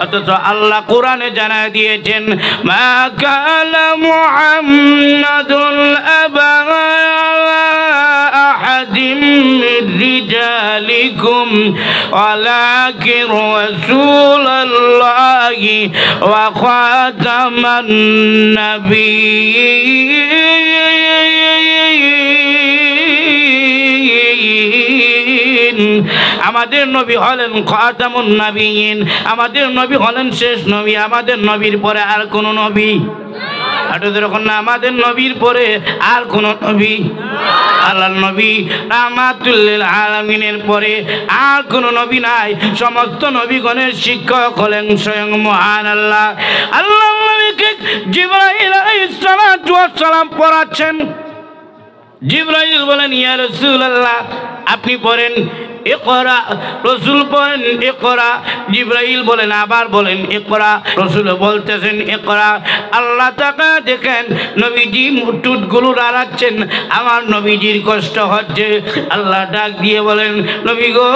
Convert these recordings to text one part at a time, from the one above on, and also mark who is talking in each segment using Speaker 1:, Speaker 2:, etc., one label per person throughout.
Speaker 1: অথচ আল্লাহ কোরআনে জানায় দিয়েছেন মা কানা মুহাম্মাদুল আবা আহাদিম মির রিজালিকুম ওয়ালাকিন রাসূলুল্লাহি ওয়া খাতামান নাবিয়্যিন। আমাদের নবী হলেন খাতামুন নাবিয়্যিন, আমাদের নবী হলেন শেষ নবী। আমাদের নবীর পরে আর কোন নবী আমাদের নবীর পরে আর কোন নবী, আল্লাহর নবী রাহমাতুল লিল আলামিনের পরে আর কোন নবী নাই। সমস্ত নবীগণের শিক্ষক হলেন স্বয়ং মহান আল্লাহ। আল্লাহর নবীকে জিবরাইল আলাইহিস সালাতু ওয়াস সালাম পড়াচ্ছেন। জিবরাইল বলেন ইয়া রাসূলুল্লাহ আপনি পড়েন ইকরা, রাসূল পড়েন ইকরা। জিবরাইল বলেন আবার বলেন ইকরা, রাসূল বলতেছেন ইকরা। আল্লাহ তাআলা দেখেন নবীজি মুঠগুলো রাখছেন, আমার নবীজির কষ্ট হচ্ছে। আল্লাহ ডাক দিয়ে বলেন নবী গো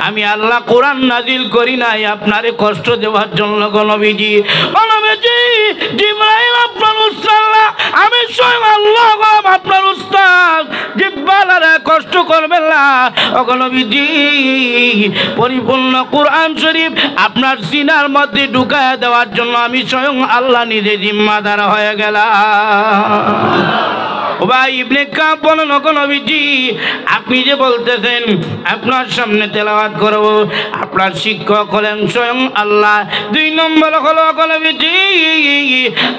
Speaker 1: আমি আল্লাহ কোরআন নাজিল করি নাই আপনারে কষ্ট দেওয়ার জন্য গো নবীজি। ও নবীজি জিবরাইল আপনার উস্তাদ, আমি স্বয়ং আল্লাহ আপনার উস্তাদ, জিব্বালারে কষ্ট করবেন না। নবীজি পরিপূর্ণ কোরআন শরীফ আপনার সিনার মধ্যে ঢুকায় দেওয়ার জন্য আমি স্বয়ং আল্লাহ নিজে জিম্মাদার হয়ে গেলাম। ভাই ইবনে কাব বলেন ওগো নবীজি আপনি যে বলতেছেন আপনার সামনে তেলাওয়াত করব, আপনার শিক্ষক হলেন স্বয়ং আল্লাহ। 2 নম্বর হলো ওগো নবীজি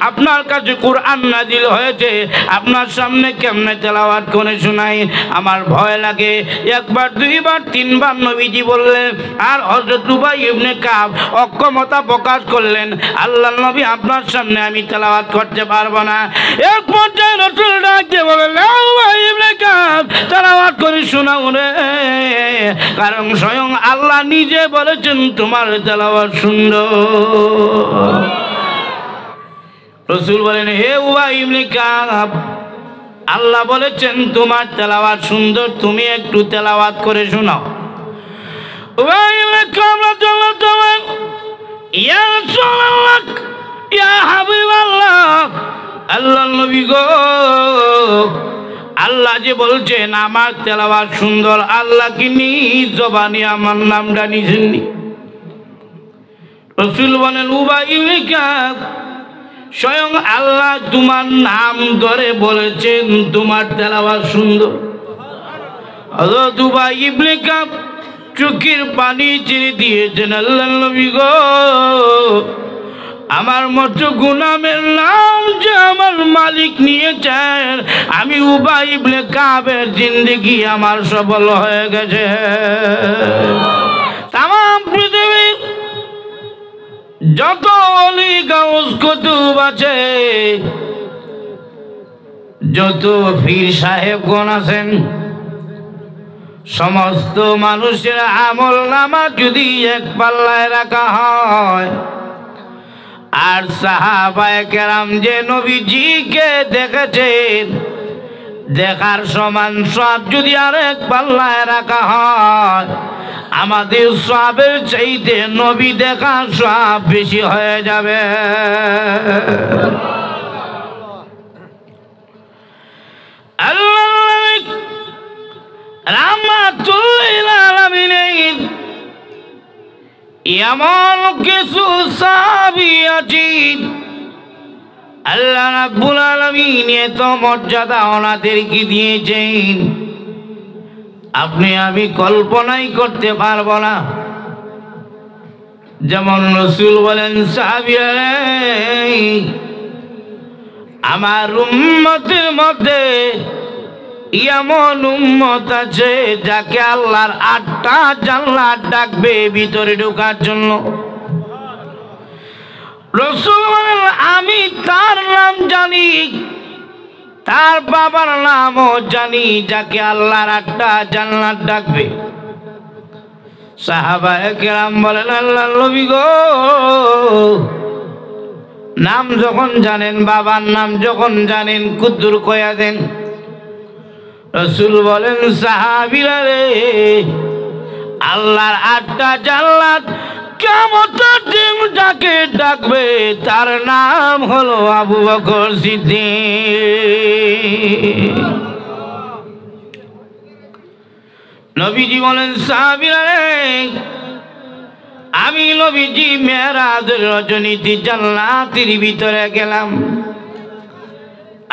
Speaker 1: আপনার কাছে কোরআন নাজিল হয়েছে, আপনার সামনে কেমনে তেলাওয়াত করে শোনাই, আমার ভয় লাগে। 1 বার 2 বার 3 বার নবীজি বললেন, আর হযরত উবাই ইবনে কাব অক্ষমতা প্রকাশ করলেন, আল্লাহর নবী আপনার সামনে আমি তেলাওয়াত করতে পারবো না। এক পর্যায়ে রাসূল তেলাওয়াত করে শোনাও রে, কারণ স্বয়ং আল্লাহ নিজে বলেছেন তোমার তেলাওয়াত সুন্দর। রাসূল বলেন হে উবাই ইবনে কাব আল্লাহ বলেছেন তোমার তেলাওয়াত সুন্দর, তুমি একটু তেলাওয়াত করে শোনাও। উবাই ইবনে কাব রাদিয়াল্লাহু তাআলা ইয়া রাসূলুল্লাহ ইয়া হাবিবাল্লাহ আল্লাহর নবী গো আল্লাহ যে বলছেন আমার তেলাওয়াত সুন্দর, আল্লাহ কি নিজ জবানে আমার নামটা নিছেননি? রাসূল বলেন উবাই ইবনে কাব স্বয়ং আল্লাহ তোমার নাম ধরে বলেছেন তোমার তেলাওয়াত সুন্দর। হযরত উবাই ইবনে কাব চোখের পানি ছেড়ে দিয়েছেন, আল্লাহর নবী গো আমার মতো গুনামের নাম যে আমার মালিক নিয়েছেন, আমি উবাই ইবনে কাবের জিন্দেগি আমার সফল হয়ে গেছে। তামাম পৃথিবীর যত ওলি গাউস কুতুব আছে, যত পীর সাহেবগণ আছেন, সমস্ত মানুষের আমল নামা যদি এক পাল্লায় রাখা হয়, আর সাহাবায়ে কেরাম যে নবীজিকে দেখেছেন দেখার সমান সওয়াব যদি আরেক পাল্লায় রাখা হয়, আমাদের সওয়াবের চাইতে নবী দেখার সওয়াব বেশি হয়ে যাবে। আল্লাহ রাহমাতুল লিল আলামিন এমন কিছু সাহাবী আছে আল্লাহ রাব্বুল আলামিন এত মর্যাদা ওনাদেরকে দিয়েছেন আপনি আমি কল্পনাই করতে পারবো না। যেমন রাসূল বলেন সাহাবীরা আমার উম্মতের মধ্যে এমন উম্মত আছে যাকে আল্লাহর 8টা জান্নাত ডাকবে ভিতরে ঢোকার জন্য। রাসূল বলেন আমি তার নাম জানি, তার বাবার নামও জানি, যাকে আল্লাহর 8টা জান্নাত ডাকবে। সাহাবায়ে কেরাম বলেন আল্লাহর নবী গো নাম যখন জানেন, বাবার নাম যখন জানেন, কুদ্দুর কয়া দেন। রাসূল বলেন সাহাবীরা রে আল্লাহর 8টা জান্নাত কিয়ামতের যাকে ডাকবে তার নাম হলো আবু বকর সিদ্দিক। নবীজি বলেন, সাহাবীরা রে, আমি নবীজি মেরাজের রজনীতে জান্নাতের ভিতরে গেলাম।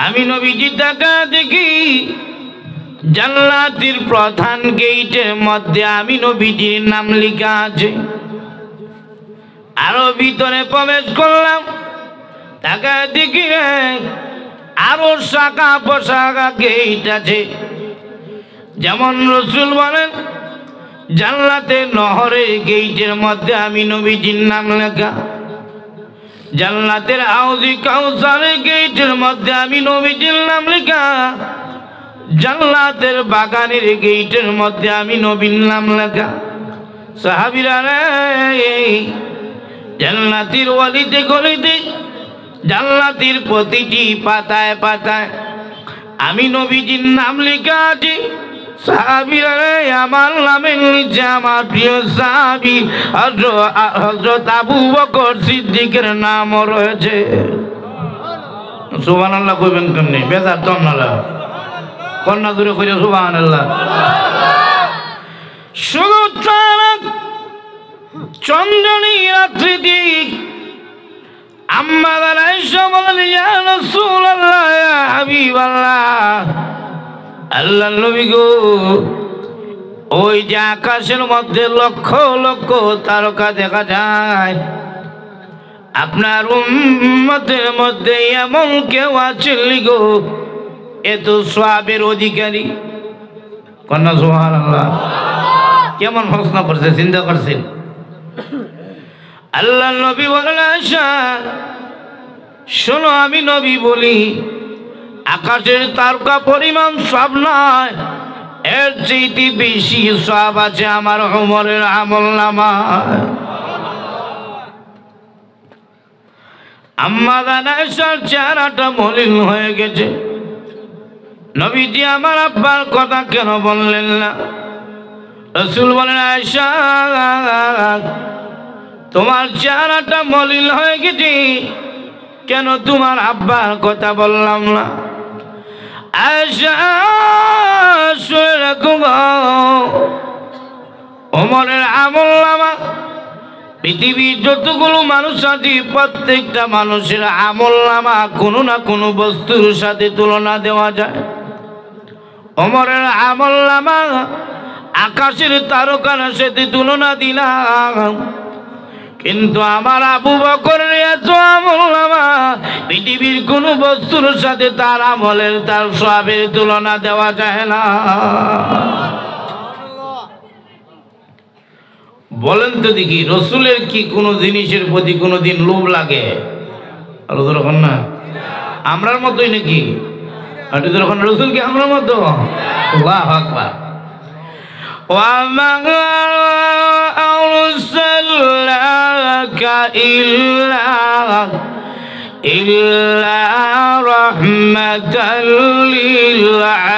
Speaker 1: আমি নবীজি তাকা দেখি জান্নাতের প্রধান গেটের মধ্যে আমি নবীজির নাম লেখা আছে। আরো ভিতরে প্রবেশ করলাম, তাকা দেখি আরো শাখা পোশাখা গেট আছে। যেমন রসুল বলেন, জান্নাতের নহরের গেটের মধ্যে আমি নবীজির নাম লেখা। জান্নাতের হাউজি কাউসারের গেটের মধ্যে আমি নবীজির নাম লেখা। জান্নাতের বাগানের গেটের মধ্যে আমি নবীর নাম লেখা। সাহাবীরা রে, জান্নাতের ওয়ালিতে গলিতে, জান্নাতের প্রতিটি পাতায় পাতায় আমি নবীজির নাম লেখা আছে। সাহাবীরা রে, আমার নামের নিচে আমার প্রিয় সাহাবী হযরত আবু বকর সিদ্দিকের নামও রয়েছে। সুবহানাল্লাহ কইবেন কেমনে? বেজার তো আপনারা কন্যা দূরে কইরা সুবহানাল্লাহ। শুধু চন্দ্রনী রাত্রিতে আম্মা আয়েশা বলেন, ইয়া রাসূলুল্লাহ, ইয়া হাবিবাল্লাহ, আল্লাহর নবী গো, ওই যে আকাশের মধ্যে লক্ষ লক্ষ তারকা দেখা যায়, আপনার উম্মতের মধ্যে এমন কেউ আছে গো এত সওয়াবের অধিকারী? কন্যা সুবহানাল্লাহ। কেমন প্রশ্ন করছে, চিন্তা করছেন? আল্লাহর নবী বলেন, আয়েশা শোনো, আমি নবী বলি, আকাশের তারকা পরিমাণ সব নয়, এর চেয়ে বেশি সওয়াব আছে আমার উমরের আমলনামায়। আম্মা আয়েশার চেহারাটা মলিন হয়ে গেছে। নবীজি আমার আব্বার কথা কেন বললেন না? রাসূল বলেন, আয়েশা তোমার চেহারাটা মলিন হয়ে গেছে, কেন তোমার আব্বার কথা বললাম না? আয়েশা শুনে রাখো, ওমরের আমলনামা, পৃথিবীর যতগুলো মানুষ আছে প্রত্যেকটা মানুষের আমলনামা কোনো না কোনো বস্তুর সাথে তুলনা দেওয়া যায়। ওমরের আমলনামা আকাশের তারকার সাথে তুলনা দিলাম, কিন্তু আমার আবু বকরের এত আমলনামা পৃথিবীর কোন বস্তুর সাথে তার আমলের, তার সওয়াবের তুলনা দেওয়া যায় না। বলেন তো দেখি, রসুলের কি কোনো জিনিসের প্রতি কোনোদিন লোভ লাগে? আরো তখন না আমরার মতোই নাকি? তখন রসুল কি আমরার মতো? আল্লাহু আকবার। وَمَا أَرْسَلْنَاكَ إِلَّا رَحْمَةً لِلْعَالَمِينَ।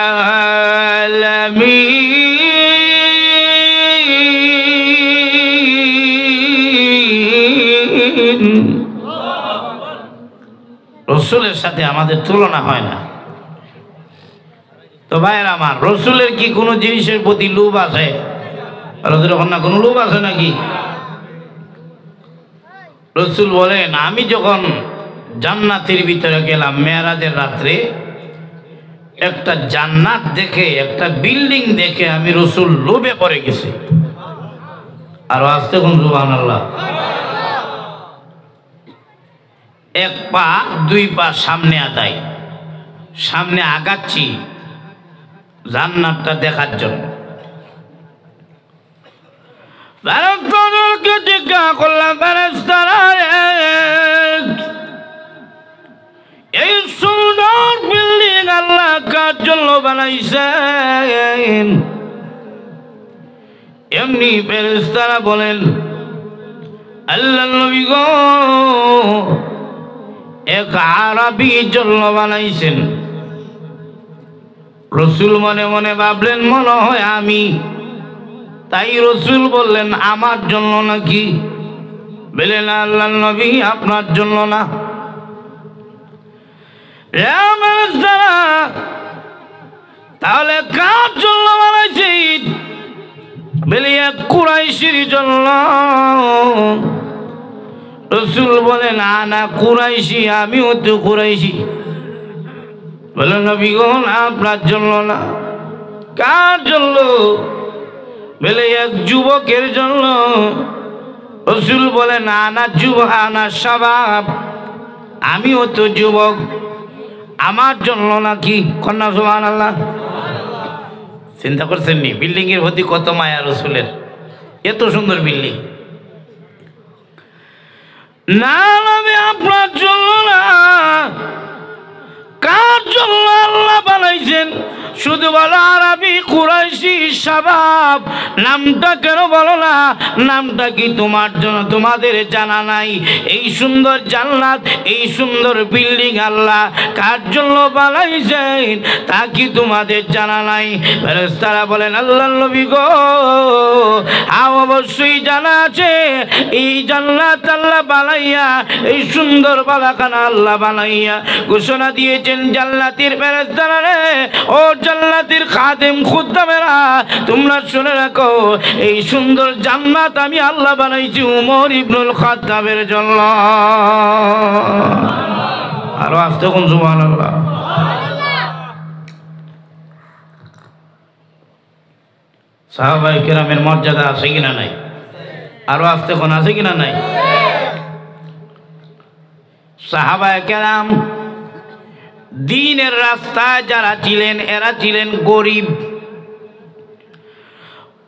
Speaker 1: রসুলের সাথে আমাদের তুলনা হয় না। তো ভাইয়ের আমার, রসুলের কি কোনো জিনিসের প্রতি লোভ আছে? না, কোনো লোভ আছে নাকি? রসুল বলেন, আমি যখন জান্নাতের ভিতরে গেলাম মেরাজের রাত্রে, একটা জান্নাত দেখে, একটা বিল্ডিং দেখে আমি রসুল লোভে পড়ে গেছি। আর আসতে কোন সুবহানাল্লাহ। এক পা দুই পা সামনে আদায়, সামনে আগাচ্ছি জান্নাতটা দেখার জন্য। ফেরেশতাদেরকে জিজ্ঞাসা করলাম, ফেরেশতারা এই সুন্দর বিল্ডিং আল্লাহ কার জন্য বানাইছেন? এমনি ফেরেশতারা বলেন, আল্লাহর নবী গো, এক আরবীর জন্য বানাইছেন। রসুল মনে মনে ভাবলেন, মনে হয় আমি। তাই রসুল বললেন, আমার জন্য নাকি? বলেন আল্লাহর নবী আপনার জন্য না। তাহলে কার জন্য বানাইছেন? বলে এক কুরাইশির জন্য। রাসূল বলেন আনা কুরাইশি, আমিও তো কুরাইশি। বলে নবী গো আপনার জন্য না। কার জন্য? বলে এক যুবকের জন্য। রাসূল বলেন আনা যুবক, আনা শাবাব, আমিও তো যুবক, আমার জন্য নাকি? কন্যা সুবহানাল্লাহ। চিন্তা করছেন নি বিল্ডিং এর প্রতি কত মায়া রাসূলের? এত সুন্দর বিল্ডিং। না নবী আপনার জন্য না। কার জন্য আল্লাহ বানাইছেন? শুধু বলো আরবি কুরাইশি শাবাব, নামটা কেন বলো না? নামটা কি তোমার জন্য তোমাদের জানা নাই? এই সুন্দর জান্নাত, এই সুন্দর বিল্ডিং আল্লাহ কার জন্য বানাইছেন তা কি তোমাদের জানা নাই? ফেরেশতারা বলেন আল্লাহর নবী গো অবশ্যই জানা আছে। এই জান্নাত আল্লাহ বানাইয়া, এই সুন্দর বালাখানা আল্লাহ বানাইয়া ঘোষণা দিয়েছেন জান্নাতের ফেরেশতারা রে, ও জান্নাতের খাদেম খুদ্দামেরা, তোমরা শুনে রাখো এই সুন্দর জান্নাত আমি আল্লাহ বানাইছি উমর ইবনুল খাত্তাবের জন্য। আরো আস্তে কোন সুবহানাল্লাহ। সাহাবায়ে কেরামের মর্যাদা আছে কিনা নাই? আরো আস্তে কোন আছে কিনা নাই? সাহাবায়ে কেরাম দ্বীনের রাস্তায় যারা ছিলেন এরা ছিলেন গরিব।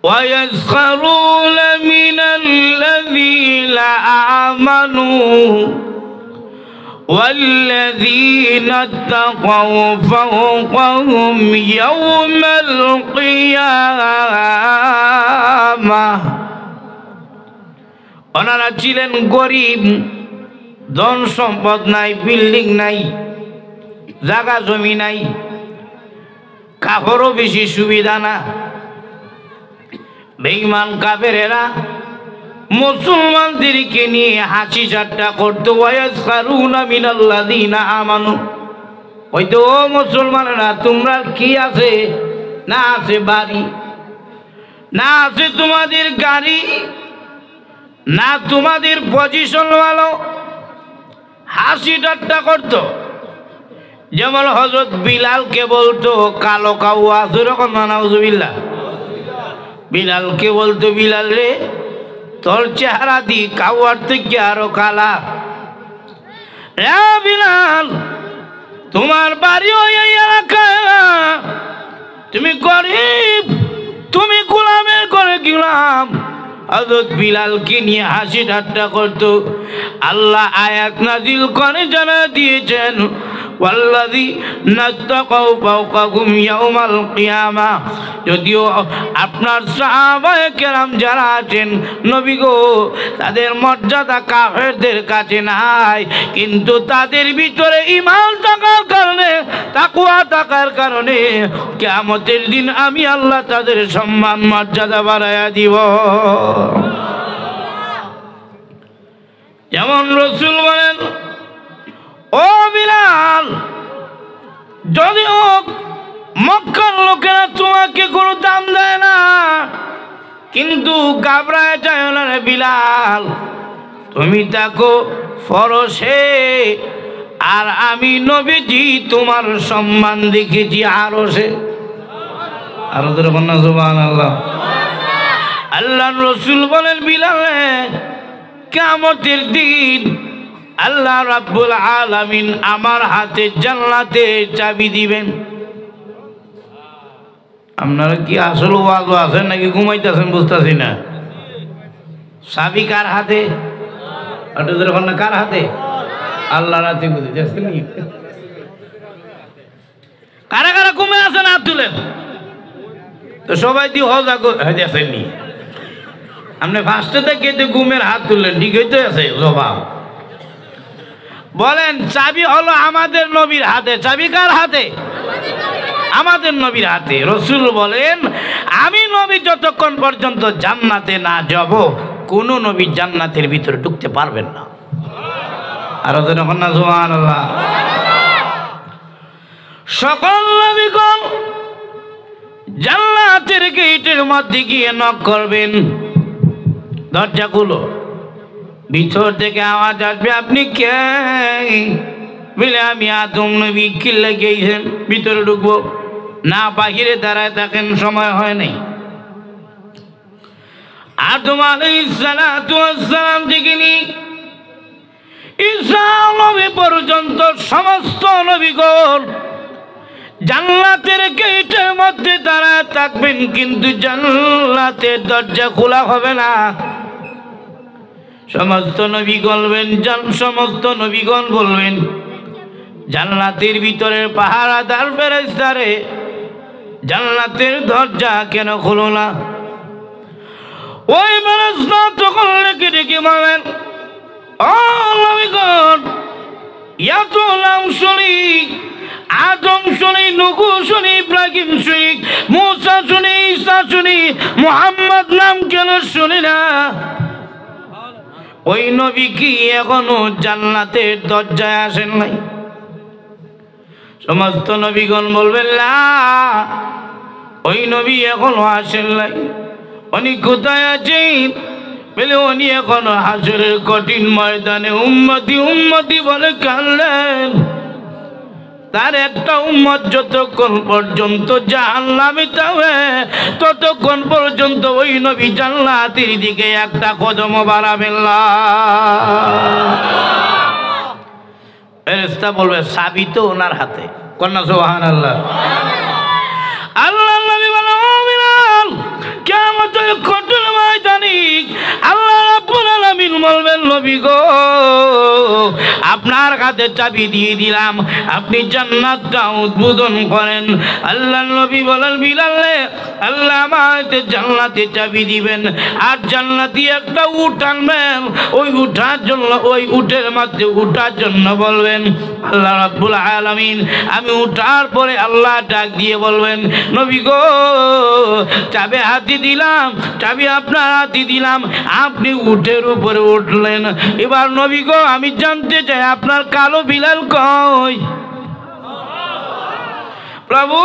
Speaker 1: وَيَسْخَرُونَ مِنَ الَّذِينَ آمَنُوا وَالَّذِينَ اتَّقَوْا فَوْقَهُمْ يَوْمَ الْقِيَامَةِ। ওনারা ছিলেন গরিব, ধন সম্পদ নাই, বিল্ডিং নাই, জায়গা জমি নাই, কাপড়ও বেশি সুবিধা না। বেঈমান কাফেরেরা মুসলমানদেরকে নিয়ে হাসি ঠাট্টা করতো। ওয়ায়াসখারুনা মিনাল্লাযীনা আমানু, হয়তো ও মুসলমানেরা তোমরা কি আছে? না আছে বাড়ি, না আছে তোমাদের গাড়ি, না তোমাদের পজিশন ভালো, হাসি ঠাট্টা করতো। যেমন হযরত বিলালকে বলতো কালো কাউয়া, যেরকম নাউজুবিল্লাহ। বিলালকে বলতো বিলাল রে তোর চেহারা দি কাউয়ার থেকে আরো কালা। বিলাল তোমার বাড়িও এই এলাকায়, তুমি গরিব, তুমি গোলামের ঘরে গোলাম। হযরত বিলালকে নিয়ে হাসি ঠাট্টা করতো। আল্লাহ আয়াত নাজিল করে জানা দিয়েছেন ওয়াল্লাযীনা তাকাউ ফাওকাহুম ইয়াওমাল কিয়ামা। যদিও আপনার সাহাবায়ে কেরাম যারা আছেন নবী গো তাদের মর্যাদা কাফেরদের কাছে নাই, কিন্তু তাদের ভিতরে ঈমান থাকার কারণে, তাকওয়া থাকার কারণে কিয়ামতের দিন আমি আল্লাহ তাদের সম্মান মর্যাদা বাড়ায়া দিব। যেমন রাসূল বলেন ও বিলাল, যদিও মক্কার লোকেরা তোমাকে কোনো দাম দেয় না, কিন্তু ঘাবড়ায় যায় না রে বিলাল, তুমি থাকো ফরসে, আর আমি নবীজি তোমার সম্মান দেখেছি আরশে। আরো ধরে বন্যা সুবহানাল্লাহ। আল্লাহর রাসূল বলেন বিলাল কিয়ামতের দিন আল্লাহ রাব্বুল আলামিন আমার হাতে জান্নাতের চাবি দিবেন। আপনারা কি আসলে ওয়াজ আছেন নাকি ঘুমাইতেছেন বুঝতেছি না। চাবি কার হাতে? কার হাতে? আল্লাহর হাতে। বুঝতেছেন? কারা কারা ঘুমে আছেন হাত তুলেন তো সবাই দিয়ে হজা দেখেননি। আপনি ফার্স্টে থেকে ঘুমের হাত তুললেন, ঠিক হইতে আছে জবাব। বলেন চাবি হলো আমাদের নবীর হাতে। চাবি কার হাতে? আমাদের নবীর হাতে। রাসূল বলেন আমি নবী যতক্ষণ পর্যন্ত জান্নাতে না যাব কোন নবী জান্নাতের ভিতরে ঢুকতে পারবেন না। আর যখন না সুবহানাল্লাহ, সকল নবীগণ জান্নাতের গেটের মধ্যে গিয়ে নক করবেন, দরজাগুলো ভিতর থেকে আওয়াজ আসবে, আপনি কে? বলে আমি আদম নবী। কি লেগেছেন? ভিতরে ঢুকবো না, বাহিরে দাঁড়ায় থাকেন, সময় হয় নাই। আদম আলাইহিস সালাতু ওয়াস সালাম থেকে নিয়ে ঈসা নবী পর্যন্ত সমস্ত নবীগণ জান্নাতের গেটের মধ্যে দাঁড়ায় থাকবেন, কিন্তু জান্নাতের দরজা খোলা হবে না। সমস্ত নবীগণ বলবেন, জান্নাতের ভিতরের পাহারাদার ফেরেশতারে জান্নাতের দরজা কেন খোলো না? ওই ফেরেশতা তখন ডেকে বলেন, ও নবীগণ, এত নাম শুনি, আদম শুনি, নূহ শুনি, ইব্রাহিম শুনি, মূসা শুনি, ঈসা শুনি, মুহাম্মদ নাম কেন শুনি না? ওই নবী কি এখনো জান্নাতের দরজায় আসেন নাই? সমস্ত নবীগণ বলবেন, না, ওই নবী এখনো আসেন নাই। উনি কোথায় আছেন? বলে উনি এখনো হাসরের কঠিন ময়দানে উম্মতি উম্মতি বলে কাঁদলেন। তার একটা উম্মত যতক্ষণ পর্যন্ত জাহান্নামে যাবে ততক্ষণ পর্যন্ত ওই নবী জান্নাতের দিকে একটা কদম বাড়াবেন না। ফেরেশতা বলবে, চাবি তো ওনার হাতে। কন্যা সুবহানাল্লাহ। আল্লাহ নবী বলে, ও বিলাল, কিয়ামতের কঠিন ময়দানে আল্লাহ রাব্বুল আলামিন বলবেন, নবী গো, আপনার হাতে চাবি দিয়ে দিলাম, আপনি জান্নাতটা উদ্বোধন করেন। আল্লাহ নবী বলেন, বিলাল, আল্লাহ আমাকে জান্নাতে চাবি দিবেন, আর জান্নাতি একটা উট আনবেন, ওই উঠার জন্য, ওই উটের মধ্যে উঠার জন্য বলবেন, আল্লাহ রাব্বুল আলামিন। আমি উঠার পরে আল্লাহ ডাক দিয়ে বলবেন, নবী গো, চাবি হাতে দিলাম, চাবি আপনার হাতে দিলাম, আপনি উটের উপরে উঠলেন। এবার নবী গো, আমি জানতে চাই আপনার কালো বিলাল কই? প্রভু,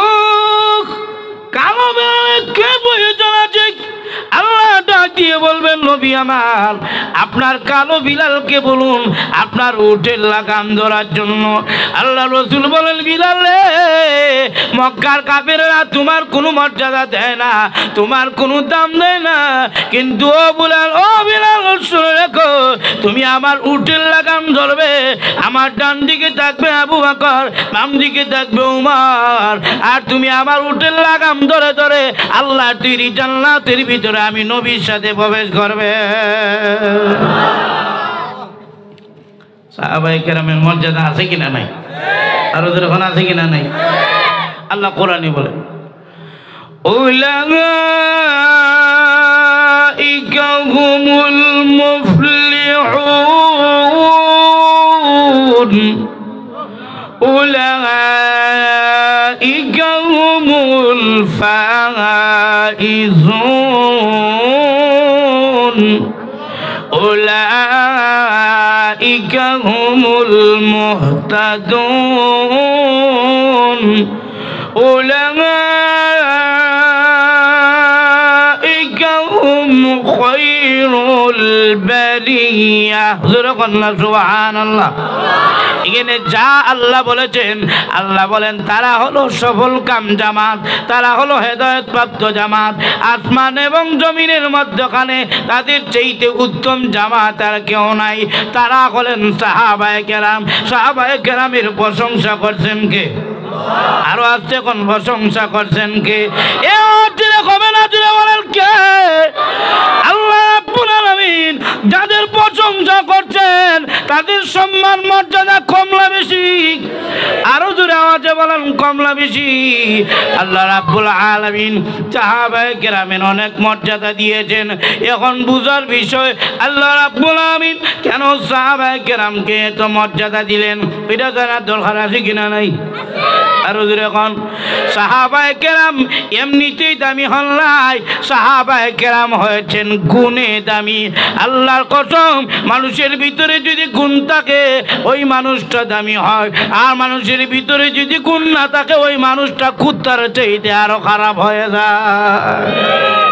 Speaker 1: কালো বিলাল কে প্রয়োজন আছে? আল্লাহ ডাক দিয়ে বলবেন, নবী আমার, আপনার কালো বিলালকে বলুন আপনার উটের লাগাম ধরার জন্য। আল্লাহ রাসূল বলেন, বিলাল রে, মক্কার কাফেররা তোমার কোনো মর্যাদা দেয় না, তোমার কোনো দাম দেয় না, কিন্তু ও বিলাল শুনে রেখো, তুমি আমার উটের লাগাম ধরবে, আমার ডান দিকে থাকবে আবু বকর, বাম দিকে থাকবে উমর, আর তুমি আমার উটের লাগাম ধরে ধরে আল্লাহ তৈরি জান্নাতের ভিতরে আমি নবীর সাথে প্রবেশ করবে। সাহাবায়ে কেরামের মর্যাদা আছে কিনা নাই? আর ওদের আছে কিনা নাই? আল্লাহ কোরআনে বলেন, উলাইকা হুমুল মুফলিহুন, উলাইকা হুমুল ফাইজুন, উলাইকা হুমুল মুহতাদুন, উলাইকা হুম খায়রুল বারিয়া। সুবহানাল্লাহ। এখানে যা আল্লাহ বলেছেন, আল্লাহ বলেন তারা হলো সফল কাম জামাত, তারা হলো হেদায়েত প্রাপ্ত জামাত। আসমান এবং জমিনের মধ্যখানে তাদের চাইতে উত্তম জামাত আর কেউ নাই। তারা হলেন সাহাবায়ে কেরাম। সাহাবায়ে কেরামের প্রশংসা করছেন কে? আরো আসছে কোন প্রশংসা করছেন কে? এ হবে না, বলেন কে? আল্লাহ রাব্বুল আলামিন যাদের প্রশংসা করছেন তাদের সম্মান মর্যাদা কমলা বেশি। আরো জোরে আওয়াজে বলেন কমলা বেশি। আল্লাহ রাব্বুল আলামিন সাহাবায়ে কেরামের অনেক মর্যাদা দিয়েছেন। এখন বুঝার বিষয় আল্লাহ রাব্বুল আলামিন কেন সাহাবায়ে কেরামকে এত মর্যাদা দিলেন, এটা জানার দরকার আছে কিনা নাই? আর ওদের এখন সাহাবায়ে কেরাম এমনিতেই দামি হন নাই, সাহাবায়ে কেরাম হয়েছেন গুণে দামি। আল্লাহর কসম, মানুষের ভিতরে যদি গুণ থাকে ওই মানুষটা দামি হয়, আর মানুষের ভিতরে যদি গুণ না থাকে ওই মানুষটা কুত্তার চাইতে আরো খারাপ হয়ে যায়।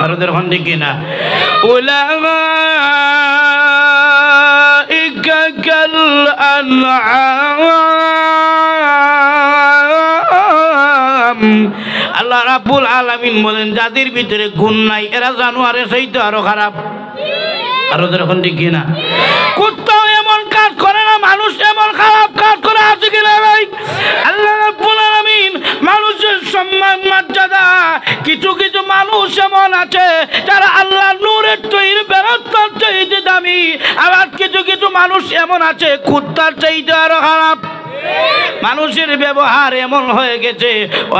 Speaker 1: আর ওদের এখন দেখি না উলাইকা কাল আনআম। আল্লাহ রাব্বুল আলামিন বলেন যাদের ভিতরে গুণ নাই এরা জানোয়ারের চাইতে আরো খারাপ। আর ওদের এখন দেখি না কুত্তাও এমন কাজ করে না, মানুষ এমন খারাপ কাজ করে আছে কিনা ভাই? আল্লাহ রাব্বুল আলামিন মানুষের সম্মান মর্যাদা, কিছু কিছু মানুষ এমন আছে যারা আল্লাহ নূরের তৈরি বেরোত্তার চাইতে দামি, আবার কিছু কিছু মানুষ এমন আছে কুত্তার চাইতে আরো খারাপ। মানুষের ব্যবহার এমন হয়ে গেছে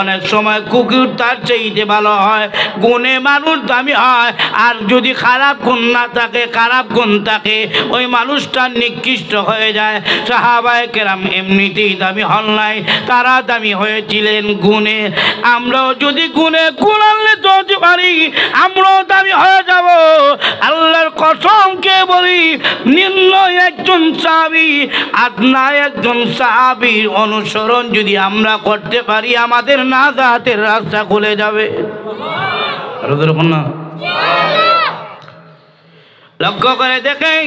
Speaker 1: অনেক সময় কুকুর তার চাইতে ভালো হয়, গুণে মানুষ দামি হয়, আর যদি খারাপ গুণ না থাকে, খারাপ গুণ থাকে ওই মানুষটা নিকৃষ্ট হয়ে যায়। সাহাবায়ে কেরাম এমনিতেই দামি হন নাই, তারা দামি হয়েছিলেন গুণে। আমরাও যদি গুণে গুণ আনলে চলতে পারি আমরাও দামি হয়ে যাব। আল্লাহর কসমকে বলি, নিম্ন একজন সাহাবী আদনা একজন সাহাবীর অনুসরণ যদি আমরা করতে পারি আমাদের নাজাতের রাস্তা খুলে যাবে। লক্ষ্য করে দেখেন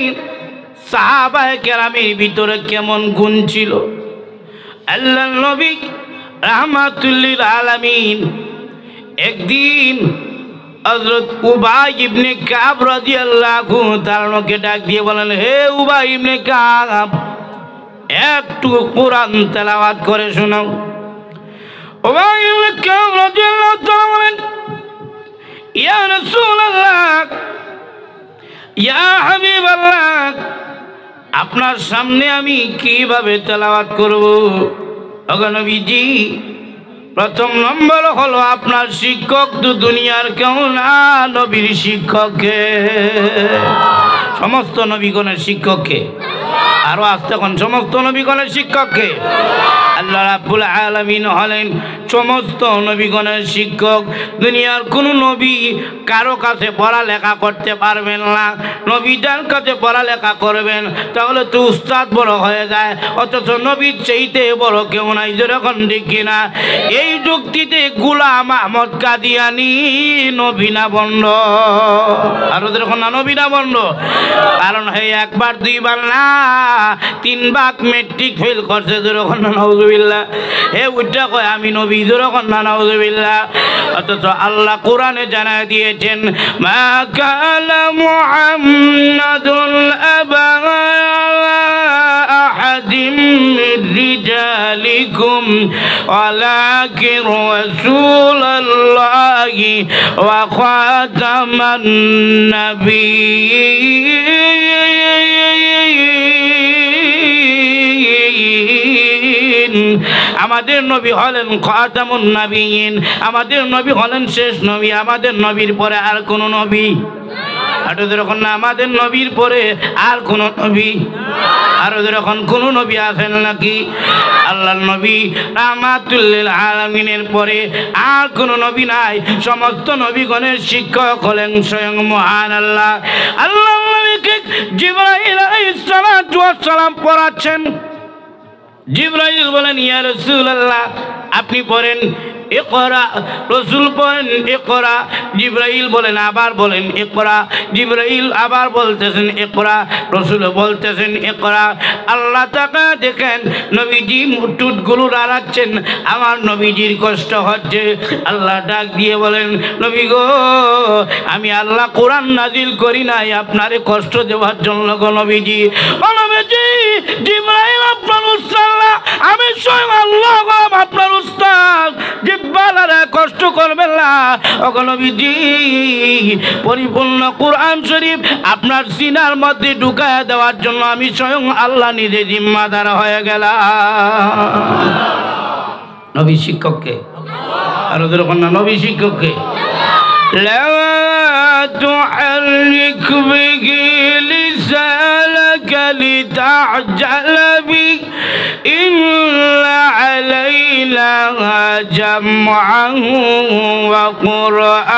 Speaker 1: সাহাবায়ে কেরামের ভিতরে কেমন গুণ ছিল। আল্লাহর নবী রাহমাতুল লিল আলামিন একদিন হযরত উবাই ইবনে কাব রাদিয়াল্লাহু তাআলাকে ডাক দিয়ে বলেন, হে উবাই ইবনে কাব, একটু কোরআন তেলাওয়াত করে শোনাও। উবাই ইবনে কাব রাদিয়াল্লাহু তাআলা বলেন, ইয়া রাসূলুল্লাহ, ইয়া হাবিবাল্লাহ, আপনার সামনে আমি কিভাবে তেলাওয়াত করব? ওগো নবীজি, প্রথম নম্বর হলো আপনার শিক্ষক তো দুনিয়ার কেউ না, নবীর শিক্ষককে। সমস্ত নবীগণের শিক্ষককে, আরো আসতে এখন সমস্ত নবীগণের শিক্ষককে। আল্লাহ রাব্বুল আলামিন হলেন সমস্ত নবীগণের শিক্ষক। দুনিয়ার কোন নবী কারো কাছে পড়ালেখা করতে পারবেন না। নবী যার কাছে পড়ালেখা করবেন তাহলে তো উস্তাদ বড় হয়ে যায়, অথচ নবীর চাইতে বড় কেউ নাই। যেরকম দেখি না এই যুক্তিতে গোলাম আহমদ কাদিয়ানী নবীনা বন্ধ, আর ওদের এখন না নবীনা বন্ধ। কারণ হে একবার দুইবার না, 3 বার মেট্রিক ফেল করছে। যেরকম না নাউজুবিল্লাহ, হে উঠা কয় আমি নবী। যেরকম না নাউজুবিল্লাহ। অথচ আল্লাহ কোরআনে জানায় দিয়েছেন, মা কানা মুহাম্মাদুন আবা আহাদিম মির রিজালিকুম ওয়ালাকিন রাসূলুল্লাহি ওয়া খাতামান নাবিয়্যিন। আমাদের নবী হলেন খাতামুন নাবিয়্যিন, আমাদের নবী হলেন শেষ নবী। আমাদের নবীর পরে আর কোন নবী, যখন না আমাদের নবীর পরে আর কোন নবী, আর যখন কোন নবী আছেন নাকি? আল্লাহর নবী রাহমাতুল লিল আলামিনের পরে আর কোন নবী নাই। সমস্ত নবীগণের শিক্ষক হলেন স্বয়ং মহান আল্লাহ। আল্লাহর নবীকে জিবরাইল আলাইহিস সালাম পড়াচ্ছেন। জিবরাইল বলেন, ইয়া রাসূলুল্লাহ, আপনি পড়েন। ইকরা, রাসূল পড়েন ইকরা। জিবরাইল বলেন, আবার বলেন ইকরা। জিবরাইল আবার বলতেছেন ইকরা, রাসূল বলতেছেন ইকরা। আল্লাহ তাআলা দেখেন নবীজি মুঠগুলো রাড়াচ্ছেন, আমার নবীজির কষ্ট হচ্ছে। আল্লাহ ডাক দিয়ে বলেন, নবী গো, আমি আল্লাহ কোরআন নাজিল করি নাই আপনারে কষ্ট দেওয়ার জন্য গো নবীজি। ও নবীজি, জিবরাইল আপনার উস্তাদ, আমি স্বয়ং আল্লাহ আপনার উস্তাদ। জিব্বালারে কষ্ট করবেন না ওগো নবীজি। পরিপূর্ণ কোরআন শরীফ আপনার সিনার মধ্যে ঢুকায় দেওয়ার জন্য আমি স্বয়ং আল্লাহ নিজে জিম্মাদার হয়ে গেলাম। নবী শিক্ষককে, আর ওদের কন্যা নবী শিক্ষককে। লা তুহাররিক বিহি লিসানাকা লিতা'জালা বিহি ইন্না আলাইনা জামআহু ওয়া কুরআনা।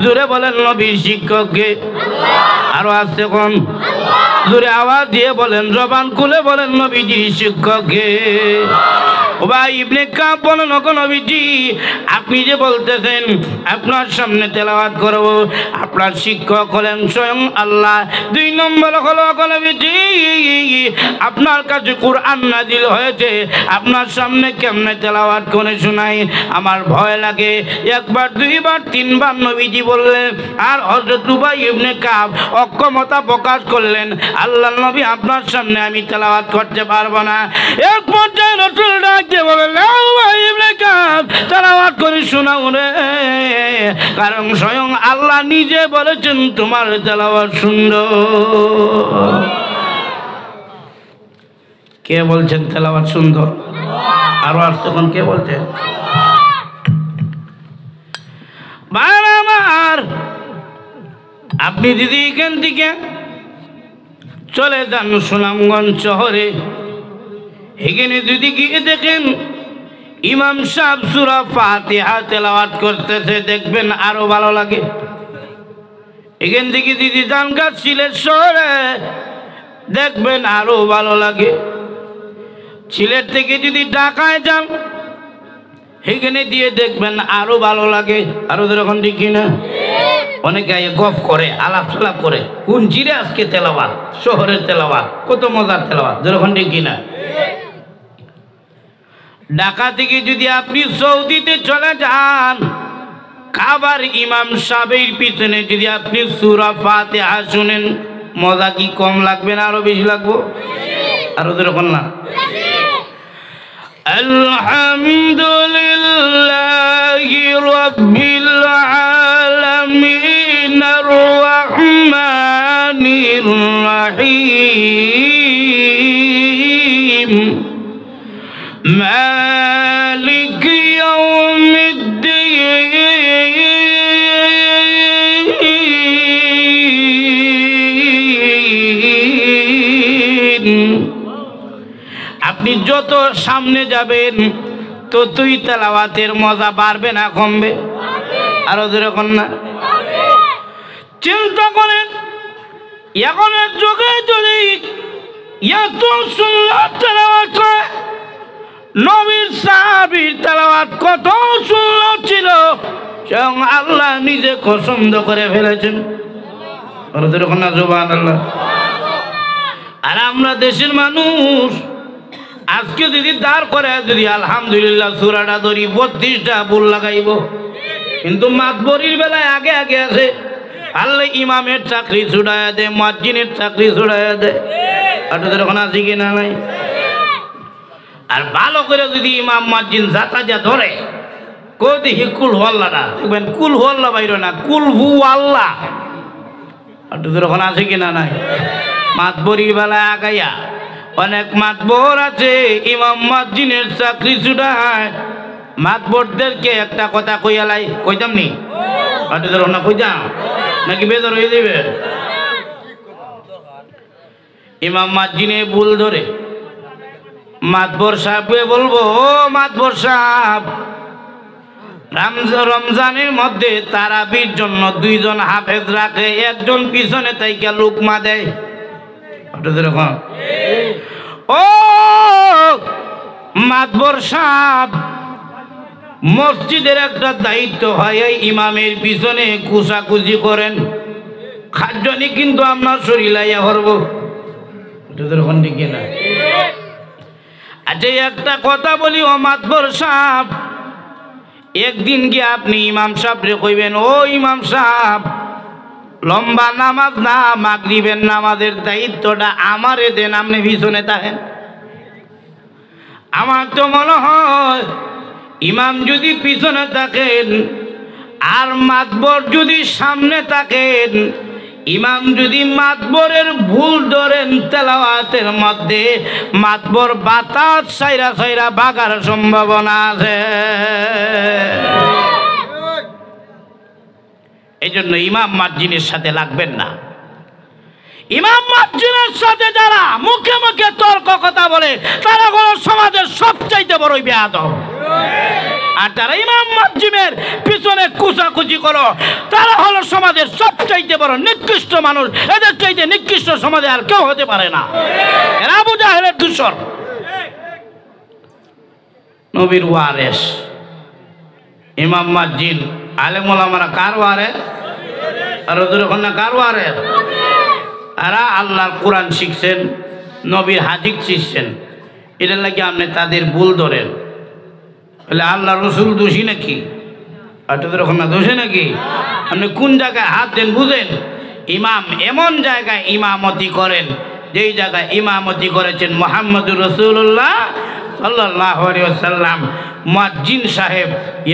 Speaker 1: জোরে বলেন নবীর শিক্ষককে আরো আসছে কোন জোরে আওয়াজ দিয়ে বলেন, জবান খুলে বলেন নবীজির শিক্ষককে। ও ভাই ইবনে কাব বলেন, ওগো নবীজি আপনি যে বলতেছেন আপনার সামনে তেলাওয়াত করব, আপনার শিক্ষক হলেন স্বয়ং আল্লাহ। 2 নম্বর হলো ওগো নবীজি আপনার কাছে কুরআন নাজিল হয়েছে, আপনার সামনে কেমনে তেলাওয়াত করে শোনাই, আমার ভয় লাগে। 1 বার 2 বার 3 বার নবীজি বললেন, আর হযরত উবাই ইবনে কাব অক্ষমতা প্রকাশ করলেন, আল্লাহর নবী আপনার সামনে আমি তেলাওয়াত করতে পারবো না। এক পর্যায়ে রাসূল ডাকতে বললেন, উবাই ইবনে কাব তেলাওয়াত করে শোনাও রে, কারণ স্বয়ং আল্লাহ নিজে বলেছেন তোমার তেলাওয়াত সুন্দর। কে বলছেন তেলাওয়াত সুন্দর? আরো আর তখন কে বলছেন? আমার আপনি দিদি এখান থেকে চলে যান সুনামগঞ্জ শহরে, এখানে যদি গিয়ে দেখেন ইমাম সাহেব সূরা ফাতিহা তেলাওয়াত করতেছে, দেখবেন আরো ভালো লাগে। এখান থেকে যদি যান সিলেট শহরে, দেখবেন আরো ভালো লাগে। সিলেট থেকে যদি ঢাকায় যান, এখানে দিয়ে দেখবেন আরো ভালো লাগে। আরো যেরকম ঠিক কিনা? অনেকে গপ করে, আলাপ সালাপ করে, কোন জিরে আজকে তেলাওয়াত, শহরের তেলাওয়াত কত মজার তেলাওয়াত, যেরকম ঠিক কিনা? ঢাকা থেকে যদি আপনি সৌদিতে চলে যান, কাবার ইমাম সাহেবের পিছনে যদি আপনি সূরা ফাতিহা শুনেন, মজা কি কম লাগবে না আরো বেশি লাগবে? আরো যেরকম না? আলহামদুলিল্লাহি রাব্বিল আলামিন আর রহমানির রহিম মালিক ইয়াউমিদ্দিন। আপনি যত সামনে যাবেন ততই তেলাওয়াতের মজা বাড়বে না কমবে? আরো যেরকম না? চিন্তা করেন এখনের যুগে যদি এত সুন্দর তেলাওয়াত করে, নবীর সাহাবীর তেলাওয়াত কত সুন্দর ছিল, স্বয়ং আল্লাহ নিজে পছন্দ করে ফেলেছেন। আরো যেরকম না? সুবহানাল্লাহ। আর আমরা দেশের মানুষ আজকে যদি দাঁড় করে যদি আলহামদুলিল্লাহ সূরাটা ধরি 32টা ভুল লাগাইব, কিন্তু মাতবরির বেলায় আগে আগে আছে, আল্লাহ ইমামের চাকরি ছুড়াইয়া দেয়, মুয়াজ্জিনের চাকরি ছুড়াইয়া দেয়। আপনাদের ওখানে আছে কি না? নাই। আর ভালো করে যদি ইমাম মুয়াজ্জিন জাতা যা ধরে কদি কুল হল্লাটা দেখবেন, কুল হল্লা বাইরে না, কুল হু আল্লাহ। আপনাদের ওখানে আছে কি না? নাই। মাতবরির বেলায় আগাইয়া অনেক মাতবর আছে ইমাম মুয়াজ্জিনের চাকরি ছুটায়, মাতবরদেরকে একটা কথা কইয়ালাই, কইতাম নি? আপনাদের ওখানে কইতাম নাকি বেদর হয়ে যাবে? ইমাম মুয়াজ্জিনে ভুল ধরে মাতবর সাহেবকে বলবো, ও মাতবর সাহেব, রমজানের মধ্যে তারাবির জন্য 2 জন হাফেজ রাখে, একজন পিছনে তাইকা লুকমা দেয়। আপনাদের ওখানে ও মাতবর সাহেব, মসজিদের একটা দায়িত্ব হয় ইমামের পিছনে কুচাকুচি করেন, খাদ্যনি কিন্তু আপনার শরীলাইয়া করব। ওখান থেকে না? আচ্ছা একটা কথা বলি, ও মাতবর সাহেব, একদিন গিয়ে আপনি ইমাম সাহেবরে কইবেন, ও ইমাম সাহেব, লম্বা নামাজ না, মাগরিবের নামাজের দায়িত্বটা আমারে দেন, আপনি পিছনে থাকেন। আমার তো মনে হয় ইমাম যদি পিছনে থাকেন আর মাতবর যদি সামনে থাকেন, ইমাম যদি মাতবরের ভুল ধরেন তেলাওয়াতের মধ্যে, মাতবর বাতাস সাইরা সাইরা ভাগার সম্ভাবনা আছে। এই জন্য ইমাম মুয়াজ্জিনের সাথে লাগবেন না। ইমাম মুয়াজ্জিনের সাথে যারা মুখে মুখে তর্ক কথা বলে তারা হলো সমাজের সবচাইতে বড় বেয়াদব। আর যারা ইমাম মুয়াজ্জিনের পিছনে কুচাকুচি করো তারা হলো সমাজের সবচাইতে বড় নিকৃষ্ট মানুষ। এদের চাইতে নিকৃষ্ট সমাজে আর কেউ হতে পারে না। এরা আবু জাহেলের দূষর। নবীর ওয়ারেস ইমাম মুয়াজ্জিন আলেম ওলামারা কার ওয়ারেস? আর ওদের ওখানে কার ওয়ারেস? এরা আল্লাহর কোরআন শিখছেন, নবীর হাদিস শিখছেন। এটার লাগে আপনি তাদের ভুল ধরেন বলে আল্লাহ রসুল দোষী নাকি? আর তোদের ওখানে দোষী নাকি? আপনি কোন জায়গায় হাত দেন বুঝেন? ইমাম এমন জায়গায় ইমামতি করেন যেই জায়গায় ইমামতি করেছেন মুহাম্মদুর রাসূলুল্লাহ সাল্লাল্লাহু আলাইহি ওয়াসাল্লাম। মুয়াজ্জিন সাহেব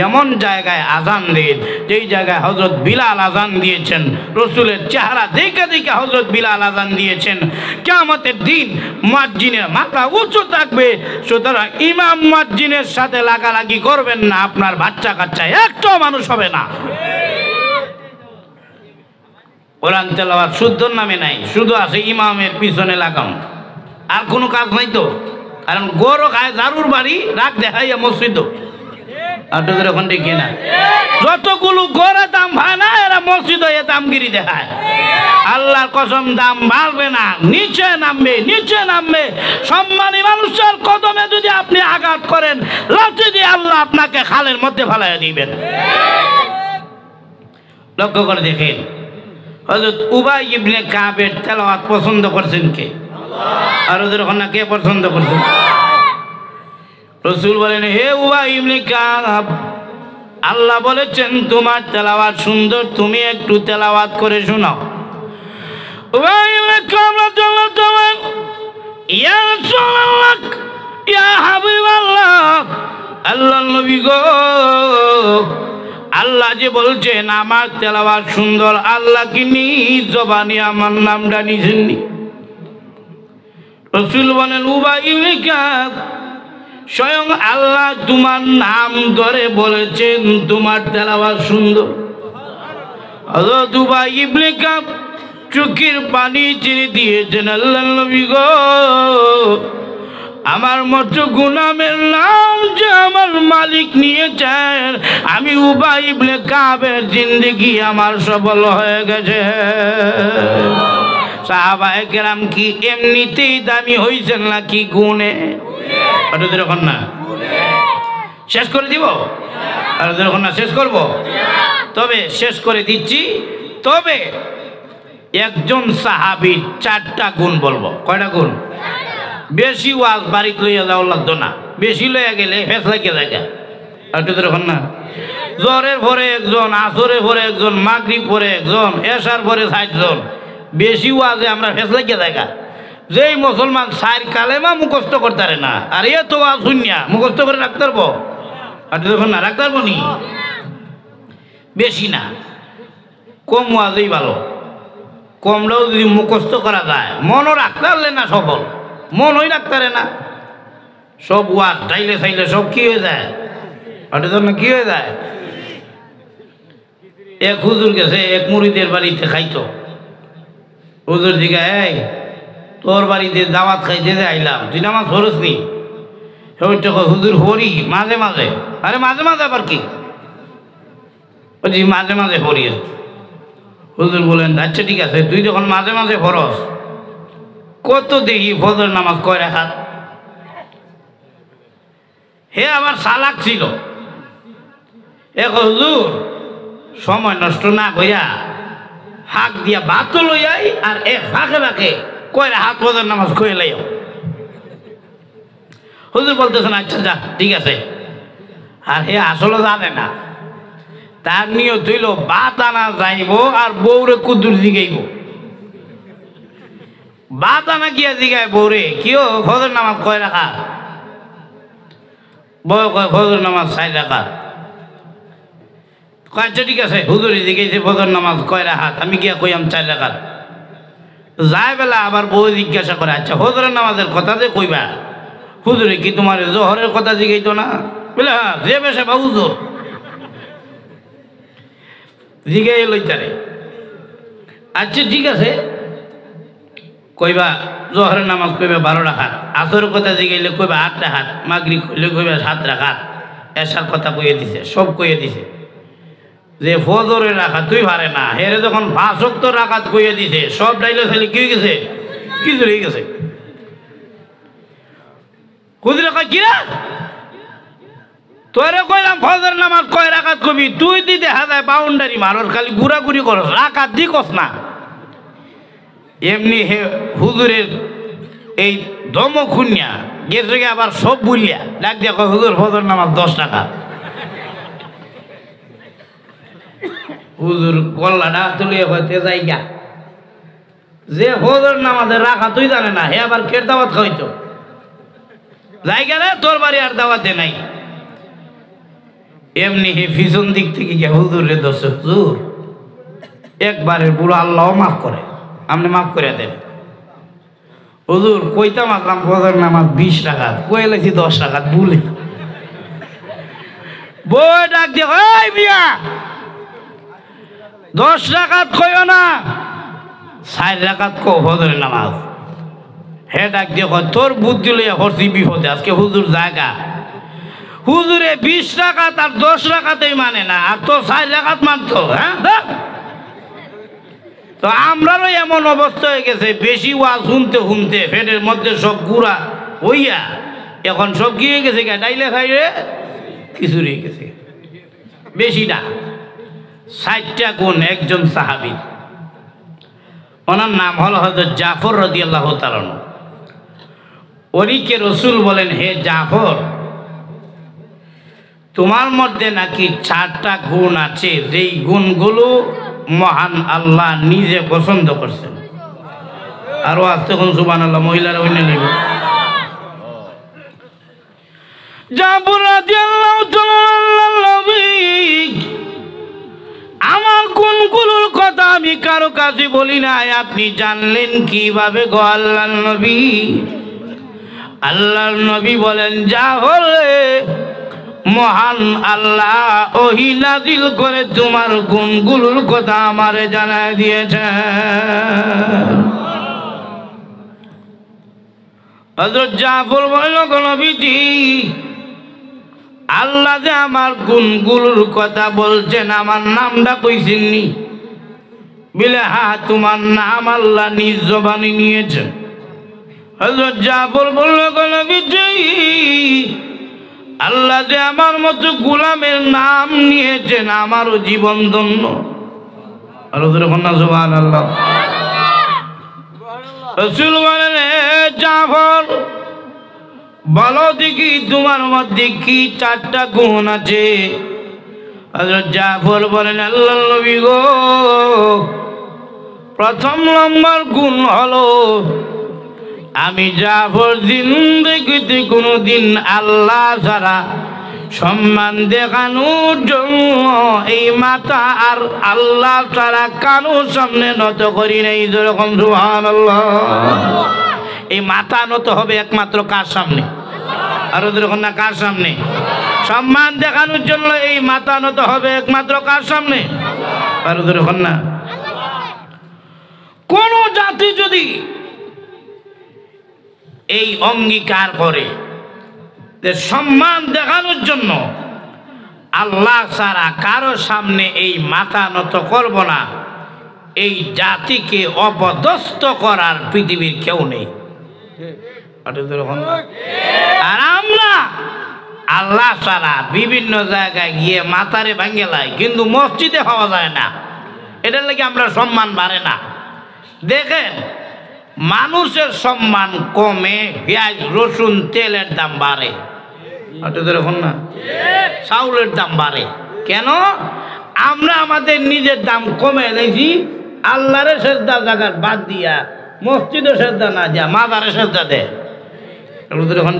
Speaker 1: এমন জায়গায় আজান দেন যেই জায়গায় হযরত বিলাল আজান দিয়েছেন। রসুলের চেহারা দেখে দেখে হযরত বিলাল আজান দিয়েছেন। কিয়ামতের দিন মুয়াজ্জিনের মাথা উঁচু থাকবে। সুতরাং ইমাম মুয়াজ্জিনের সাথে লাগালাগি করবেন না, আপনার বাচ্চা কাচ্চা একটাও মানুষ হবে না। কোরআন তেলাওয়াত শুদ্ধর নামে নাই, শুধু আছে ইমামের পিছনে লাগাম, আর কোনো কাজ নাই তো। কারণ গরু খায় ঝাড়ুর বাড়ি রাখ দেখাইয়া মসজিদ। আর তোদের ওখান থেকে না যতগুলো গড়ে দাম ভাই না এরা মসজিদ হয়ে দামগিরি দেখায়। আল্লাহর কসম দাম বাড়বে না, নিচে নামবে, নিচে নামবে। সম্মানী মানুষের কদমে যদি আপনি আঘাত করেন লাঠি দিয়ে আল্লাহ আপনাকে খালের মধ্যে ফেলাইয়া দিবেন। লক্ষ্য করে দেখেন হযরত উবাই ইবনে কাবের তেলাওয়াত পছন্দ করছেন কে? আর ওদের ওখানে কে পছন্দ করছেন? রাসূল বলেন হে উবাই ইবনে কাব, আল্লাহ বলেছেন তোমার তেলাওয়াত সুন্দর, তুমি একটু তেলাওয়াত করে শোনাও। উবাই ইবনে কাব রাদিয়াল্লাহু তাআলা ইয়া রাসূলুল্লাহ ইয়া হাবিবাল্লাহ, আল্লাহর নবী গো, আল্লাহ যে বলছেন আমার তেলাওয়াত সুন্দর, আল্লাহ কি নিজ জবানে আমার নামটা নিছেননি? রাসূল বলেন উবাই ইবনে কাব, স্বয়ং আল্লাহ তোমার নাম ধরে বলেছেন তোমার তেলাওয়াত সুন্দর। হযরত উবাই ইবনে কাব চোখের পানি ছেড়ে দিয়েছেন, আল্লাহর নবী গো, আমার মতো গুনামের নাম যে আমার মালিক নিয়েছেন, আমি উবাই ইবনে কাবের জিন্দেগি আমার সফল হয়ে গেছে। সাহাবায়ে কেরাম কি এমনিতেই দামি হয়েছেন নাকি গুণে? এখন না শেষ করে দিব, আর এখন না শেষ করব, তবে শেষ করে দিচ্ছি। তবে একজন সাহাবীর 4টা গুণ বলবো। কয়টা গুণ? বেশি ওয়াজ বাড়িতে লইয়া যাওয়া লাগতো না, বেশি লইয়া গেলে ফেস লাগিয়ে যায়। আর তোদের এখন না জোরের পরে একজন, আসরের পরে একজন, মাগরিব পরে একজন, এশার পরে 60 জন। বেশি ওয়াজে আমরা ফেস লাগিয়ে জায়গা। যেই মুসলমান 4 কালেমা মুখস্থ করতে পারে না, আর এ তো ওয়াজ শুনিয়া মুখস্থ করে রাখতে পারবো? আর তোদের না রাখতে পারবো নি? বেশি না, কম ওয়াজেই ভালো। কমলেও যদি মুখস্থ করা যায়, মনও রাখতে পারলে না সফল, মনই রাখতে পারে না। সব ওয়াজ চাইলে চাইলে সব কি হয়ে যায়? ওটার জন্য কি হয়ে যায়? এক হুজুর গেছে এক মুরিদের বাড়িতে খাইতো। হুজুর জিজ্ঞাসা, এই তোর বাড়িতে দাওয়াত খাইতে যে আইলাম, তুই নামাজ পড়স নি? হুজুর হরি মাঝে মাঝে। আরে মাঝে মাঝে আবার কি? বলছি মাঝে মাঝে হরি। হুজুর বলেন আচ্ছা ঠিক আছে, তুই যখন মাঝে মাঝে ফরস, কত দেখি ফজর নামাজ কয় রাকাত? হে আবার চালাক ছিল। এক হুজুর সময় নষ্ট না কইরা হাক দিয়া ভাত লইয়াই, আর এক ফাঁকে ফাঁকে কয় রাকাত ফজর নামাজ কয়ে লাইও। হুজুর বলতেছেন আচ্ছা যা ঠিক আছে। আর হে আসলে জানে না, তার নিয়ত হইল ভাত আনা যাইব আর বউরে কুদুর জিগাইব। ভাত আনা গিয়া জিগায় বউরে, কিও ফজর নামাজ কয় রাকাত? বউ কয় ফজর নামাজ 4 রাকাত। আচ্ছা ঠিক আছে, হুজুরে জিগাইছে ফজর নামাজ কয় রাকাত, আমি গিয়া কইয়াম 4 রাকাত। যায় বেলা আবার বউ জিজ্ঞাসা করে, আচ্ছা ফজরের নামাজের কথা যে কইবা, হুজুরে কি তোমার জোহরের কথা জিগাইতো না? বলে হ্যাঁ, যে বেশে বা হুজুর জিগাই লইতারে। আচ্ছা ঠিক আছে, কইবা জোহরের নামাজ কইবা 12 রাকাত, আসর কথা জিগাইলে কইবা 8 রাকাত, মাগরিব কইলে কইবা 7 রাকাত, এশার কথা কইয়ে দিছে, সব কইয়ে দিছে। যে ফজরের রাকাত তুই পারে না, হেরে যখন 5 ওয়াক্ত রাকাত কইয়ে দিছে, সব ডাইলে খালি কি হয়ে গেছে, কিছু হয়ে গেছে। হুজুরে কয় কি রে, তোরে কইলাম ফজর নামাজ কয় রাকাত কবি, তুই দিতে হাজায় বাউন্ডারি মারস, খালি ঘুরাঘুরি করস, রাকাত দি কস না। এমনি হে হুজুরের এই দম খুনিয়া গেছে আবার সব বুলিয়া ডাক দিয়া কয় হুজুর ফজর নামাজ 10 টাকা। হুজুর গল্লাটা তুলিয়ে হইতে যাইগা, যে ফজর নামাজের রাকাত তুই জানে না, হে আবার কের দাওয়াত খাইতো জায়গা রে, তোর বাড়ি আর দাওয়াতে নাই। এমনি হে পিছন দিক থেকে গিয়া হুজুর রে দোষ, হুজুর একবারের পুরো আল্লাহ মাফ করে, আপনি মাফ করে দেন। হুজুর কইতাম আসলাম ফজর নামাজ 20 রাকাত, কই লাইছি 10 রাকাত ভুলে। বই ডাক দিয়ে ওই মিয়া 10 রাকাত কইও না, 4 রাকাত কো ফজরের নামাজ। হে ডাক দিয়ে কয় তোর বুদ্ধি লইয়া হরছি বিপদে, আজকে হুজুর জায়গা। হুজুরে 20 রাকাত আর 10 রাকাতেই মানে না, আর তো 4 রাকাত মানতো। হ্যাঁ তো আমরারও এমন অবস্থা হয়ে গেছে, বেশি ওয়াজ শুনতে শুনতে পেটের মধ্যে সব গুড়া হইয়া এখন সব কি হয়ে গেছে, ডাইলে খাইলে খিচুড়ি হয়ে গেছে। বেশিটা 60টা গুণ একজন সাহাবী, ওনার নাম হল হযরত জাফর রাদিয়াল্লাহু তাআলা। ওরিকে রসুল বলেন, হে জাফর তোমার মধ্যে নাকি 4টা গুণ আছে, যেই গুণগুলো মহান আল্লাহ নিজে পছন্দ করছেন। আরো আসতে কোন সুবহানাল্লাহ, মহিলারা হইনে নেবে। জাফর রাদিয়াল্লাহু তাআলা আমার গুণগুলোর কথা আমি কারো কাছে বলি না, আপনি জানলেন কিভাবে গো আল্লাহর নবী? আল্লাহর নবী বলেন, জাফর মহান আল্লাহ ওহী নাযিল করে তোমার গুণগুলোর কথা আমারে জানায় দিয়েছেন। হযরত জাফর বলল, নবীজি আল্লাহ যে আমার গুণগুলোর কথা বলছেন, আমার নামটা কইছেননি? বলে হ্যাঁ, তোমার নাম আল্লাহ নিজ জবানে নিয়েছেন। হযরত জাফর বলল, নবীজি আল্লাহ যে আমার মতো গোলামের নাম নিয়েছেন, আমারও জীবন ধন্য। আর সুবহানাল্লাহ। রাসূল বলেন, জাফর বলো দেখি তোমার মধ্যে কি 4টা গুণ আছে? হযরত জাফর বলেন, আল্লাহর নবী গো, প্রথম নম্বর গুণ হলো আমি জাফর জিন্দেগিতে কোনোদিন আল্লাহ ছাড়া সম্মান দেখানোর জন্য এই মাথা আর আল্লাহ ছাড়া কারোর সামনে নত করি নাই। যেরকম সুবহানাল্লাহ। এই মাথা নত হবে একমাত্র কার সামনে? আর যেরকম না, কার সামনে? সম্মান দেখানোর জন্য এই মাথা নত হবে একমাত্র কার সামনে? আর যেরকম না, কোন জাতি যদি এই অঙ্গীকার করে যে সম্মান দেখানোর জন্য আল্লাহ ছাড়া কারো সামনে এই মাথা নত করব না, এই জাতিকে অপদস্থ করার পৃথিবীর কেউ নেই। আর আমরা আল্লাহ ছাড়া বিভিন্ন জায়গায় গিয়ে মাথারে ভাঙ্গে লাই, কিন্তু মসজিদে হওয়া যায় না। এটার লাগি আমরা সম্মান বাড়ে না। দেখেন, মানুষের সম্মান কমে, পেঁয়াজ রসুন তেলের দাম বাড়ে, না চাউলের দাম বাড়ে। কেন? আমরা আমাদের নিজের দাম কমে এনেছি, আল্লাহরে সেজদা জায়গার বাদ দিয়া মসজিদে সেজদা না যা মাজারে সেজদা দেয়।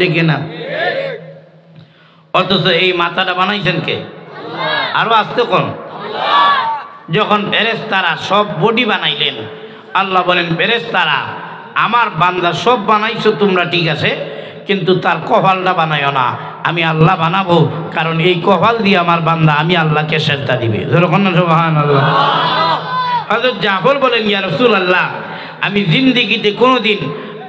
Speaker 1: দেখি না, অথচ এই মাথাটা বানাইছেন কে? আরো আসতে কোন? যখন ফেরেশতারা সব বডি বানাইলেন, আল্লাহ বলেন, ফেরেশতারা আমার বান্দা সব বানাইছো তোমরা, ঠিক আছে, কিন্তু তার কপালটা বানাইও না, আমি আল্লাহ বানাবো, কারণ এই কপাল দিয়ে আমার বান্দা আমি আল্লাহকে সেজদা দিবে। যেরকম সুবহানাল্লাহ। হযরত জাফর বলেন, ইয়া রাসূলুল্লাহ আমি জিন্দিগিতে কোনোদিন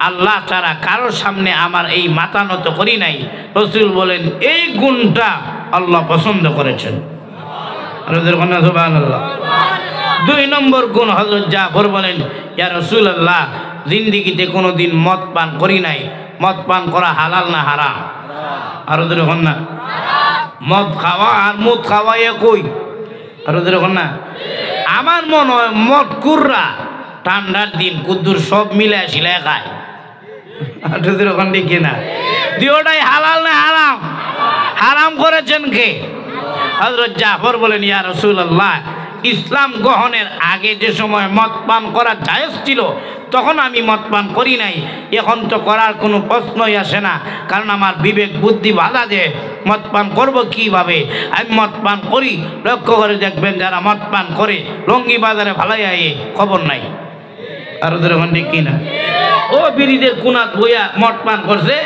Speaker 1: আল্লাহ ছাড়া কারোর সামনে আমার এই মাথা নত করি নাই। রাসূল বলেন এই গুণটা আল্লাহ পছন্দ করেছেন। সুবহানাল্লাহ। 2 নম্বর গুণ হযরত জাফর বলেন, ইয়া রাসূলুল্লাহ, জিন্দিগিতে কোনোদিন মদ পান করি নাই। মদ পান করা হালাল না হারাম? আরো দেখুন না, মদ খাওয়া আর মুদ খাওয়া একই। আরো দেখুন না, আমার মনে হয় মদ কুররা ঠান্ডার দিন কুদ্দুর সব মিলে আসিলে খায়। দেখুন দেখি না, দুটাই হালাল না হারাম? হারাম করেছেন কে? হযরত জাফর বলেন, ইয়া রাসূলুল্লাহ, ইসলাম গ্রহণের আগে যে সময় মদ পান করা জায়েজ ছিল তখন আমি মদ পান করি নাই। এখন তো করার কোনো প্রশ্নই আসে না, কারণ আমার বিবেক বুদ্ধি বাধা দেয়। মদ পান করবো কীভাবে? আমি মদ পান করি, লক্ষ্য করে দেখবেন যারা মদ পান করে লঙ্গি বাজারে ভালাই আয়ে খবর নাই। আর ওদের ওখান থেকে কিনা ও বিড়িদের কুনাত বইয়া মদ পান করছে,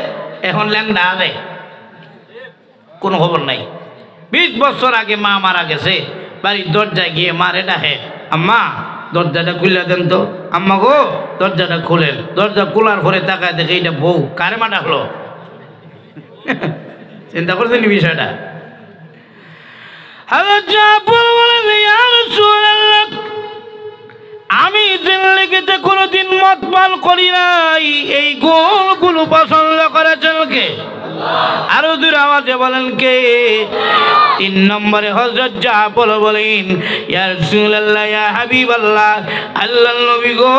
Speaker 1: এখন ল্যাংডা আদে কোনো খবর নাই। 20 বছর আগে মা মারা গেছে, বাড়ির দরজায় গিয়ে মারে ডাকে, আম্মা দরজাটা খুলে দেন তো। আম্মা গো দরজাটা খুলেন। দরজা খোলার পরে তাকায় দেখে এটা বউ। কারে মা ডাকলো? চিন্তা করছেন বিষয়টা? আমি জিন্দেগিতে কোনোদিন মদ পান করি নাই। এই গুণগুলো পছন্দ করেছেন কে? আরো দূর আওয়াজে বলেন কে? 3 নম্বরে হযরত জাফর বলেন, ইয়া রাসূলুল্লাহ, ইয়া হাবিবাল্লাহ, আল্লাহর নবী গো,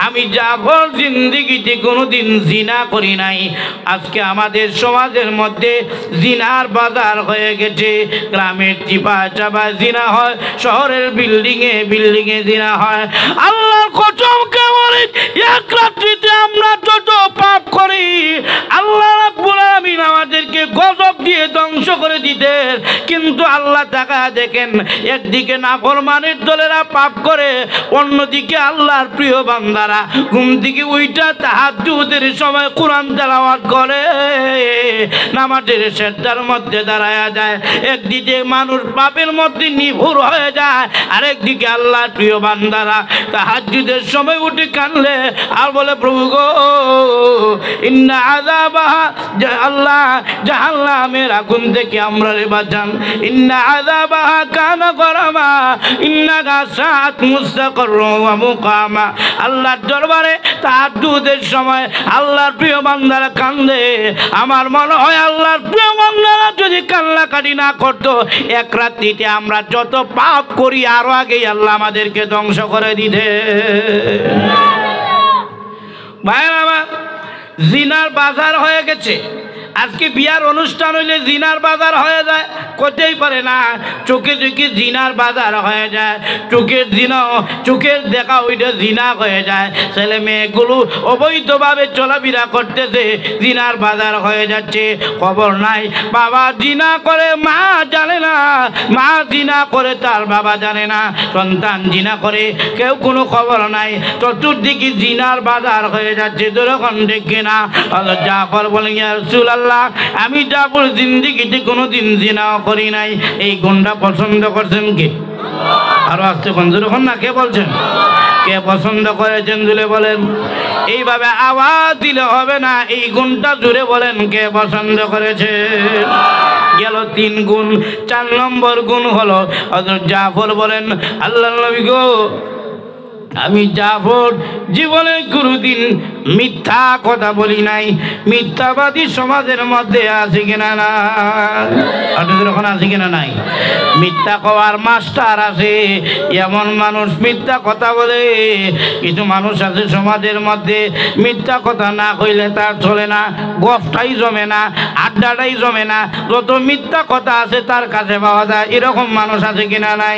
Speaker 1: আমি জাফর জিন্দেগিতে কোনোদিন জিনা করি নাই। আজকে আমাদের সমাজের মধ্যে জিনার বাজার হয়ে গেছে। গ্রামের চিপা চাপা জিনা হয়, শহরের বিল্ডিংয়ে বিল্ডিংয়ে জিনা হয়। আল্লাহর কসম কে বলি, এক রাত্রিতে আমরা যত পাপ করি আল্লাহ রাব্বুল আলামিন আমাদেরকে গজব দিয়ে ধ্বংস করে দিতেন। কিন্তু আল্লাহ তাকা দেখেন, একদিকে নাফরমানের দলেরা পাপ করে, অন্যদিকে আল্লাহর প্রিয় বান্দারা ঘুম থেকে উইটা তাহাজ্জুদের সময় কোরআন তেলাওয়াত করে, নামাজের সেজদার মধ্যে দাঁড়ায়া যায়। একদিকে মানুষ পাপের মধ্যে নিভুর হয়ে যায়, আরেকদিকে আল্লাহর প্রিয় বান্দারা তাহাজ্জুদের সময় উঠে কানলে আর বলে, প্রভু গো, ইন্না আযাবাহা, আল্লাহ জাহান্নামের আগুন থেকে আমরা রে বাঁচান। ইন্না আযাবাহা কানা গরামা ইন্নাহা সাআত মুস্তাকাররা ওয়া মুকামা। আল্লাহর দরবারে তাহাজ্জুদের সময় আল্লাহর প্রিয় বান্দারা কান্দে। আমার মনে হয় আল্লাহর প্রিয় বান্দারা যদি কান্নাকাটি না করতো, এক রাত্রিতে আমরা যত পাপ করি আরো আগেই আল্লাহ আমাদেরকে ধ্বংস করে দিতে। ভাইরা আমার, জিনার বাজার হয়ে গেছে। আজকে বিয়ার অনুষ্ঠান হইলে জিনার বাজার হয়ে যায়, করতেই পারে না। চোখে চোখে জিনার বাজার হয়ে যায়, চোখের দেখা ওইটা জিনা হয়ে যায়। ছেলে মেয়েগুলো অবৈধভাবে চলাফেরা করতেছে, জিনার বাজার হয়ে যাচ্ছে, খবর নাই। বাবা জিনা করে মা জানে না, মা জিনা করে তার বাবা জানে না, সন্তান জিনা করে কেউ কোনো খবর নাই। চতুর্দিকে জিনার বাজার হয়ে যাচ্ছে। যখন দেখে না জাফর বলেন, ইয়া রাসূলুল্লাহ, আমি জাফর জিন্দেগিতে কোনোদিন জিনাও করি নাই। এই গুণটা পছন্দ করছেন কে? আরো আসতে যখন না, কে বলছেন? কে পছন্দ করেছেন জুড়ে বলেন। এইভাবে আওয়াজ দিলে হবে না, এই গুণটা জুড়ে বলেন কে পছন্দ করেছে। গেল 3 গুণ। 4 নম্বর গুণ হলো হযরত জাফর বলেন, আল্লাহর নবী গো, আমি জাফর জীবনে কোনোদিন মিথ্যা কথা বলি নাই। মিথ্যাবাদী সমাজের মধ্যে আছে কিনা না? আপনাদের ওখানে আছে কিনা নাই? মিথ্যা কওয়ার মাস্টার আছে, এমন মানুষ মিথ্যা কথা বলে। কিছু মানুষ আছে সমাজের মধ্যে, মিথ্যা কথা না কইলে তার চলে না, গফটাই জমে না, আড্ডাটাই জমে না, যত মিথ্যা কথা আছে তার কাছে পাওয়া যায়। এরকম মানুষ আছে কিনা নাই?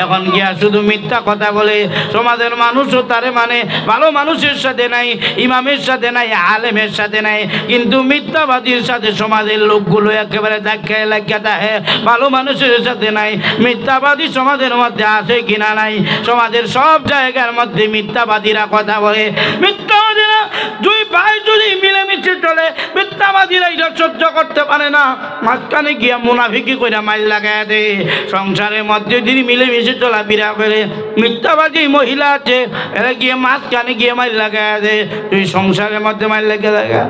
Speaker 1: এখন গিয়া শুধু মিথ্যা কথা বলে সমাজের মানুষও তারে মানে ভালো মানুষের সাথে নাই, ইমামের সাথে নাই, আলেমের সাথে নাই, কিন্তু মিথ্যাবাদীর সাথে সমাজের লোকগুলো একেবারে ধাক্কা লাগিয়ে থাকে, ভালো মানুষের সাথে নাই। মিথ্যাবাদী সমাজের মধ্যে আছে কিনা নাই? সমাজের সব জায়গার মধ্যে মিথ্যাবাদীরা কথা বলে। মিথ্যাবাদীরা 2 ভাই যদি মিলেমিশে চলে, মিথ্যাবাদীরা এটা সহ্য করতে পারে না। মাঝখানে গিয়া মুনাফিকি কইরা মাইল লাগায় দে। সংসারের মধ্যে যদি মিলেমিশে চলাফেরা করে, মিথ্যাবাদী মহিলা আছে এরা গিয়ে মাঝখানে গিয়ে মাইল লাগায় দে। তুই সংসারের মধ্যে মাইল লাগা লাগা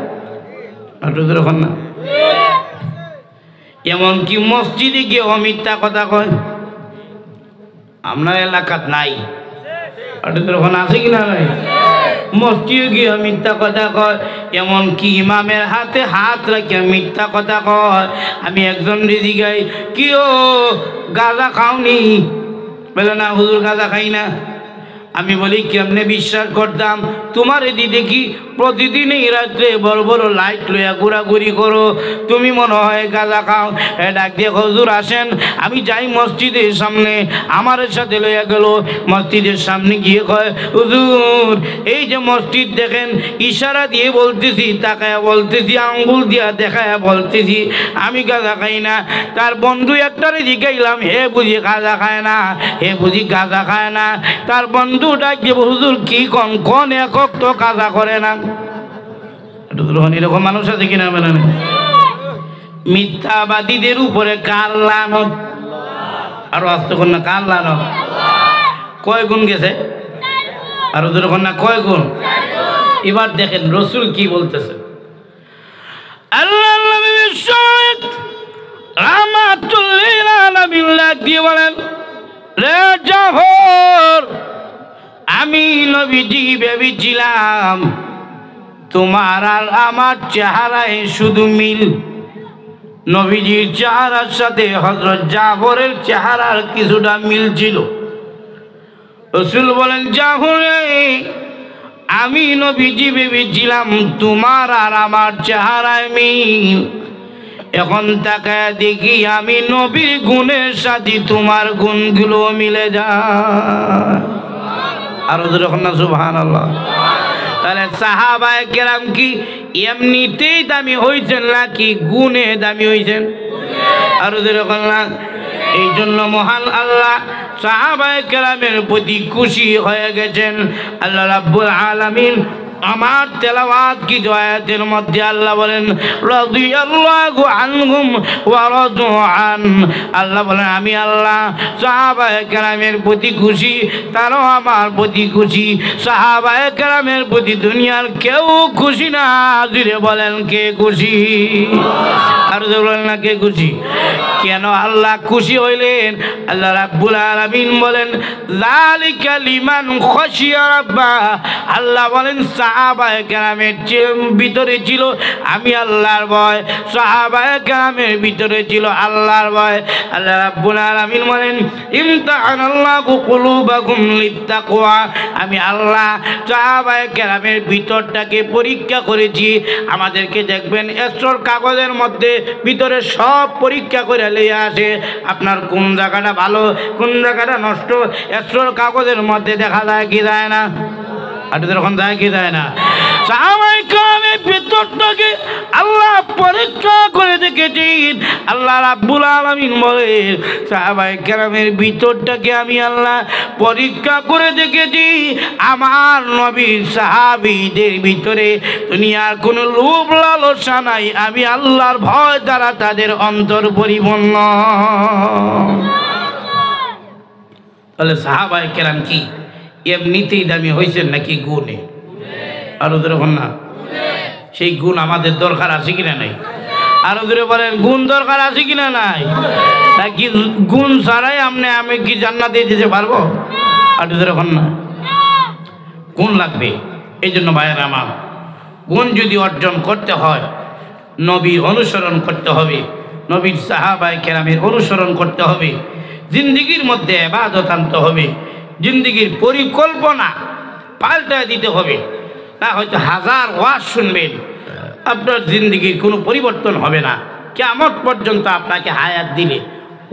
Speaker 1: না। এমনকি মসজিদে গিয়ে মিথ্যা কথা কয়, আপনার এলাকাত নাই আছে কিনা নাই? মসজিদে গিয়ে মিথ্যা কথা কয়, এমনকি ইমামের হাতে হাত রাখে মিথ্যা কথা কয়। আমি একজন দিদি গাই, কি ও গাঁজা খাওনি? বলে না হুজুর গাঁজা খাই না। আমি বলি কেমনে বিশ্বাস করতাম? তোমার দিদি কি প্রতিদিনই রাত্রে বড় বড় লাইট লইয়া ঘোরাঘুরি করো, তুমি মনে হয় গাঁজা খাও। ডাক দিয়ে হুজুর আসেন। আমি যাই মসজিদের সামনে, আমার সাথে লইয়া গেল। মসজিদের সামনে গিয়ে কয়, হুজুর এই যে মসজিদ দেখেন, ইশারা দিয়ে বলতেছি, তাকায়া বলতেছি, আঙ্গুল দিয়া দেখায়া বলতেছি আমি গাঁজা খাই না। তার বন্ধু একটারে জিজ্ঞাইলাম, হে বুঝি গাঁজা খায় না? হে বুঝি গাঁজা খায় না? তার বন্ধু ডাক দিয়ে, হুজুর কি কন কোন একক তো গাঁজা করে না। এরকম মানুষ আছে কিনা? মানে মিথ্যাবাদীদের উপরে কার লানত? আরো আসতে কোন না, কার লানত? কয় গুণ গেছে? আরো যেরকম না, কয় গুণ? এবার দেখেন রসুল কি বলতেছে। আল্লাহ দিয়ে বলেন, রে জাফর, আমি নবীজি ভেবেছিলাম তোমার আর আমার চেহারায় শুধু মিল। নবীজির চেহারার সাথে হযরত জাফরের চেহারার কিছুটা মিল ছিল। রাসূল বলেন, জাফর আমি নবীজি ভেবেছিলাম তোমার আর আমার চেহারায় মিল। এখন তাকায় দেখি আমি নবীর গুণের সাথে তোমার গুণগুলো মিলে যায়। আর যখন না সুবহানাল্লাহ। তাহলে সাহাবায়ে কেরাম কি এমনিতেই দামি হয়েছেন নাকি গুণে দামি হয়েছেন? আর যখন না, এই জন্য মহান আল্লাহ সাহাবায়ে কেরামের প্রতি খুশি হয়ে গেছেন। আল্লাহ রাব্বুল আলামিন আমার তেলাওয়াত কি আয়াতের মধ্যে আল্লাহ বলেন, রাদিয়াল্লাহু আনহুম ওয়া রাদু আন। আল্লাহ বলেন আমি আল্লাহ সাহাবায়ে কেরামের প্রতি খুশি, তারাও আমার প্রতি খুশি। সাহাবায়ে কেরামের প্রতি দুনিয়ার কেউ খুশি না। জুড়ে বলেন কে খুশি? আর বলেন না কে খুশি? কেন আল্লাহ খুশি হইলেন? আল্লাহ রাব্বুল আলামিন বলেন, যালিকা লিমান খাশিয়া রাব্বা। আল্লাহ বলেন সাহাবায়ে কেরামের ভিতরে ছিল আমি আল্লাহর ভয়, সাহাবায়ে কেরামের ভিতরে ছিল আল্লাহর ভয়। আল্লাহ রাব্বুল আলামিন বলেন, ইমতাহানাল্লাহু কুলুবাকুম লিত্তাকওয়া। আমি আল্লাহ সাহাবায়ে কেরামের ভিতরটাকে পরীক্ষা করেছি। আমাদেরকে দেখবেন এসর কাগজের মধ্যে ভিতরে সব পরীক্ষা করে লিয়ে আসে, আপনার কোন জায়গাটা ভালো কোন জায়গাটা নষ্ট এসর কাগজের মধ্যে দেখা যায় কি যায় না? আর যখন যায় কি যায় না? সাহাবায়ে কেরামের ভিতরটাকে আল্লাহ পরীক্ষা করে দেখেছেন। আল্লাহ রাব্বুল আলামিন বলেন, সাহাবায়ে কেরামের ভিতরটাকে আমি আল্লাহ পরীক্ষা করে দেখেছি। আমার নবীর সাহাবীদের ভিতরে দুনিয়ার কোনো লোভ লালসা নাই। আমি আল্লাহর ভয় দ্বারা তাদের অন্তর পরিপূর্ণ। তাহলে সাহাবায়ে কেরাম কি এমনিতেই দামি হয়েছেন নাকি গুণে? আরো যখন না, সেই গুণ আমাদের দরকার আছে কিনা নাই? আরো দূরে বলেন গুণ দরকার আছে কিনা নাই? নাকি গুণ ছাড়াই আমি কি জান্নাতে যেতে পারবো? আরো যখন না, গুণ লাগবে। এই জন্য ভাইয়েরা আমার, গুণ যদি অর্জন করতে হয় নবীর অনুসরণ করতে হবে, নবীর সাহাবায়ে কেরামের অনুসরণ করতে হবে, জিন্দেগির মধ্যে ইবাদত আনতে হবে, জিন্দেগির পরিকল্পনা পাল্টে দিতে হবে। না হয়তো হাজার ওয়াজ শুনবেন, আপনার জিন্দেগির কোনো পরিবর্তন হবে না। কিয়ামত পর্যন্ত আপনাকে হায়াত দিলে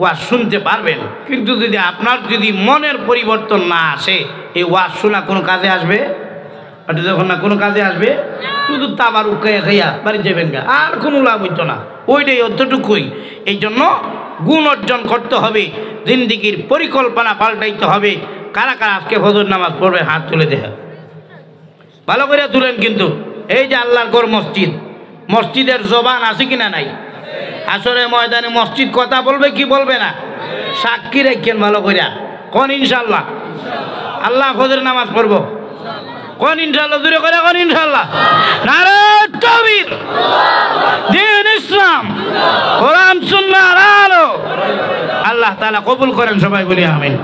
Speaker 1: ওয়াজ শুনতে পারবেন, কিন্তু যদি আপনার যদি মনের পরিবর্তন না আসে, এই ওয়াজ শোনা কোনো কাজে আসবে? যখন না কোনো কাজে আসবে, শুধু তাবার উকাইয়া খাইয়া বাড়ি যাবেন গা, আর কোনো লাভ হইতো না। ওইটাই অতটুকুই। এই জন্য গুণ অর্জন করতে হবে, জিন্দেগির পরিকল্পনা পাল্টাইতে হবে। কারা কারা আজকে ফজর নামাজ পড়বে হাত তুলে দেখা, ভালো করে তুলেন। কিন্তু এই যে আল্লাহর ঘর মসজিদ, মসজিদের জবান আছে কিনা নাই? আসরে ময়দানে মসজিদ কথা বলবে কি বলবে না? সাক্ষী রাখেন ভালো কইরা কোন ইনশাআল্লাহ। আল্লাহ ফজর নামাজ পড়বো কোন ইনশাআল্লাহ, দূরে করে কোন ইনশাআল্লাহ। নারে তাকবীর, দ্বীন ইসলাম, কোরআন সুন্নাহর আলো। আল্লাহ তাআলা কবুল করেন, সবাই বলি আমিন।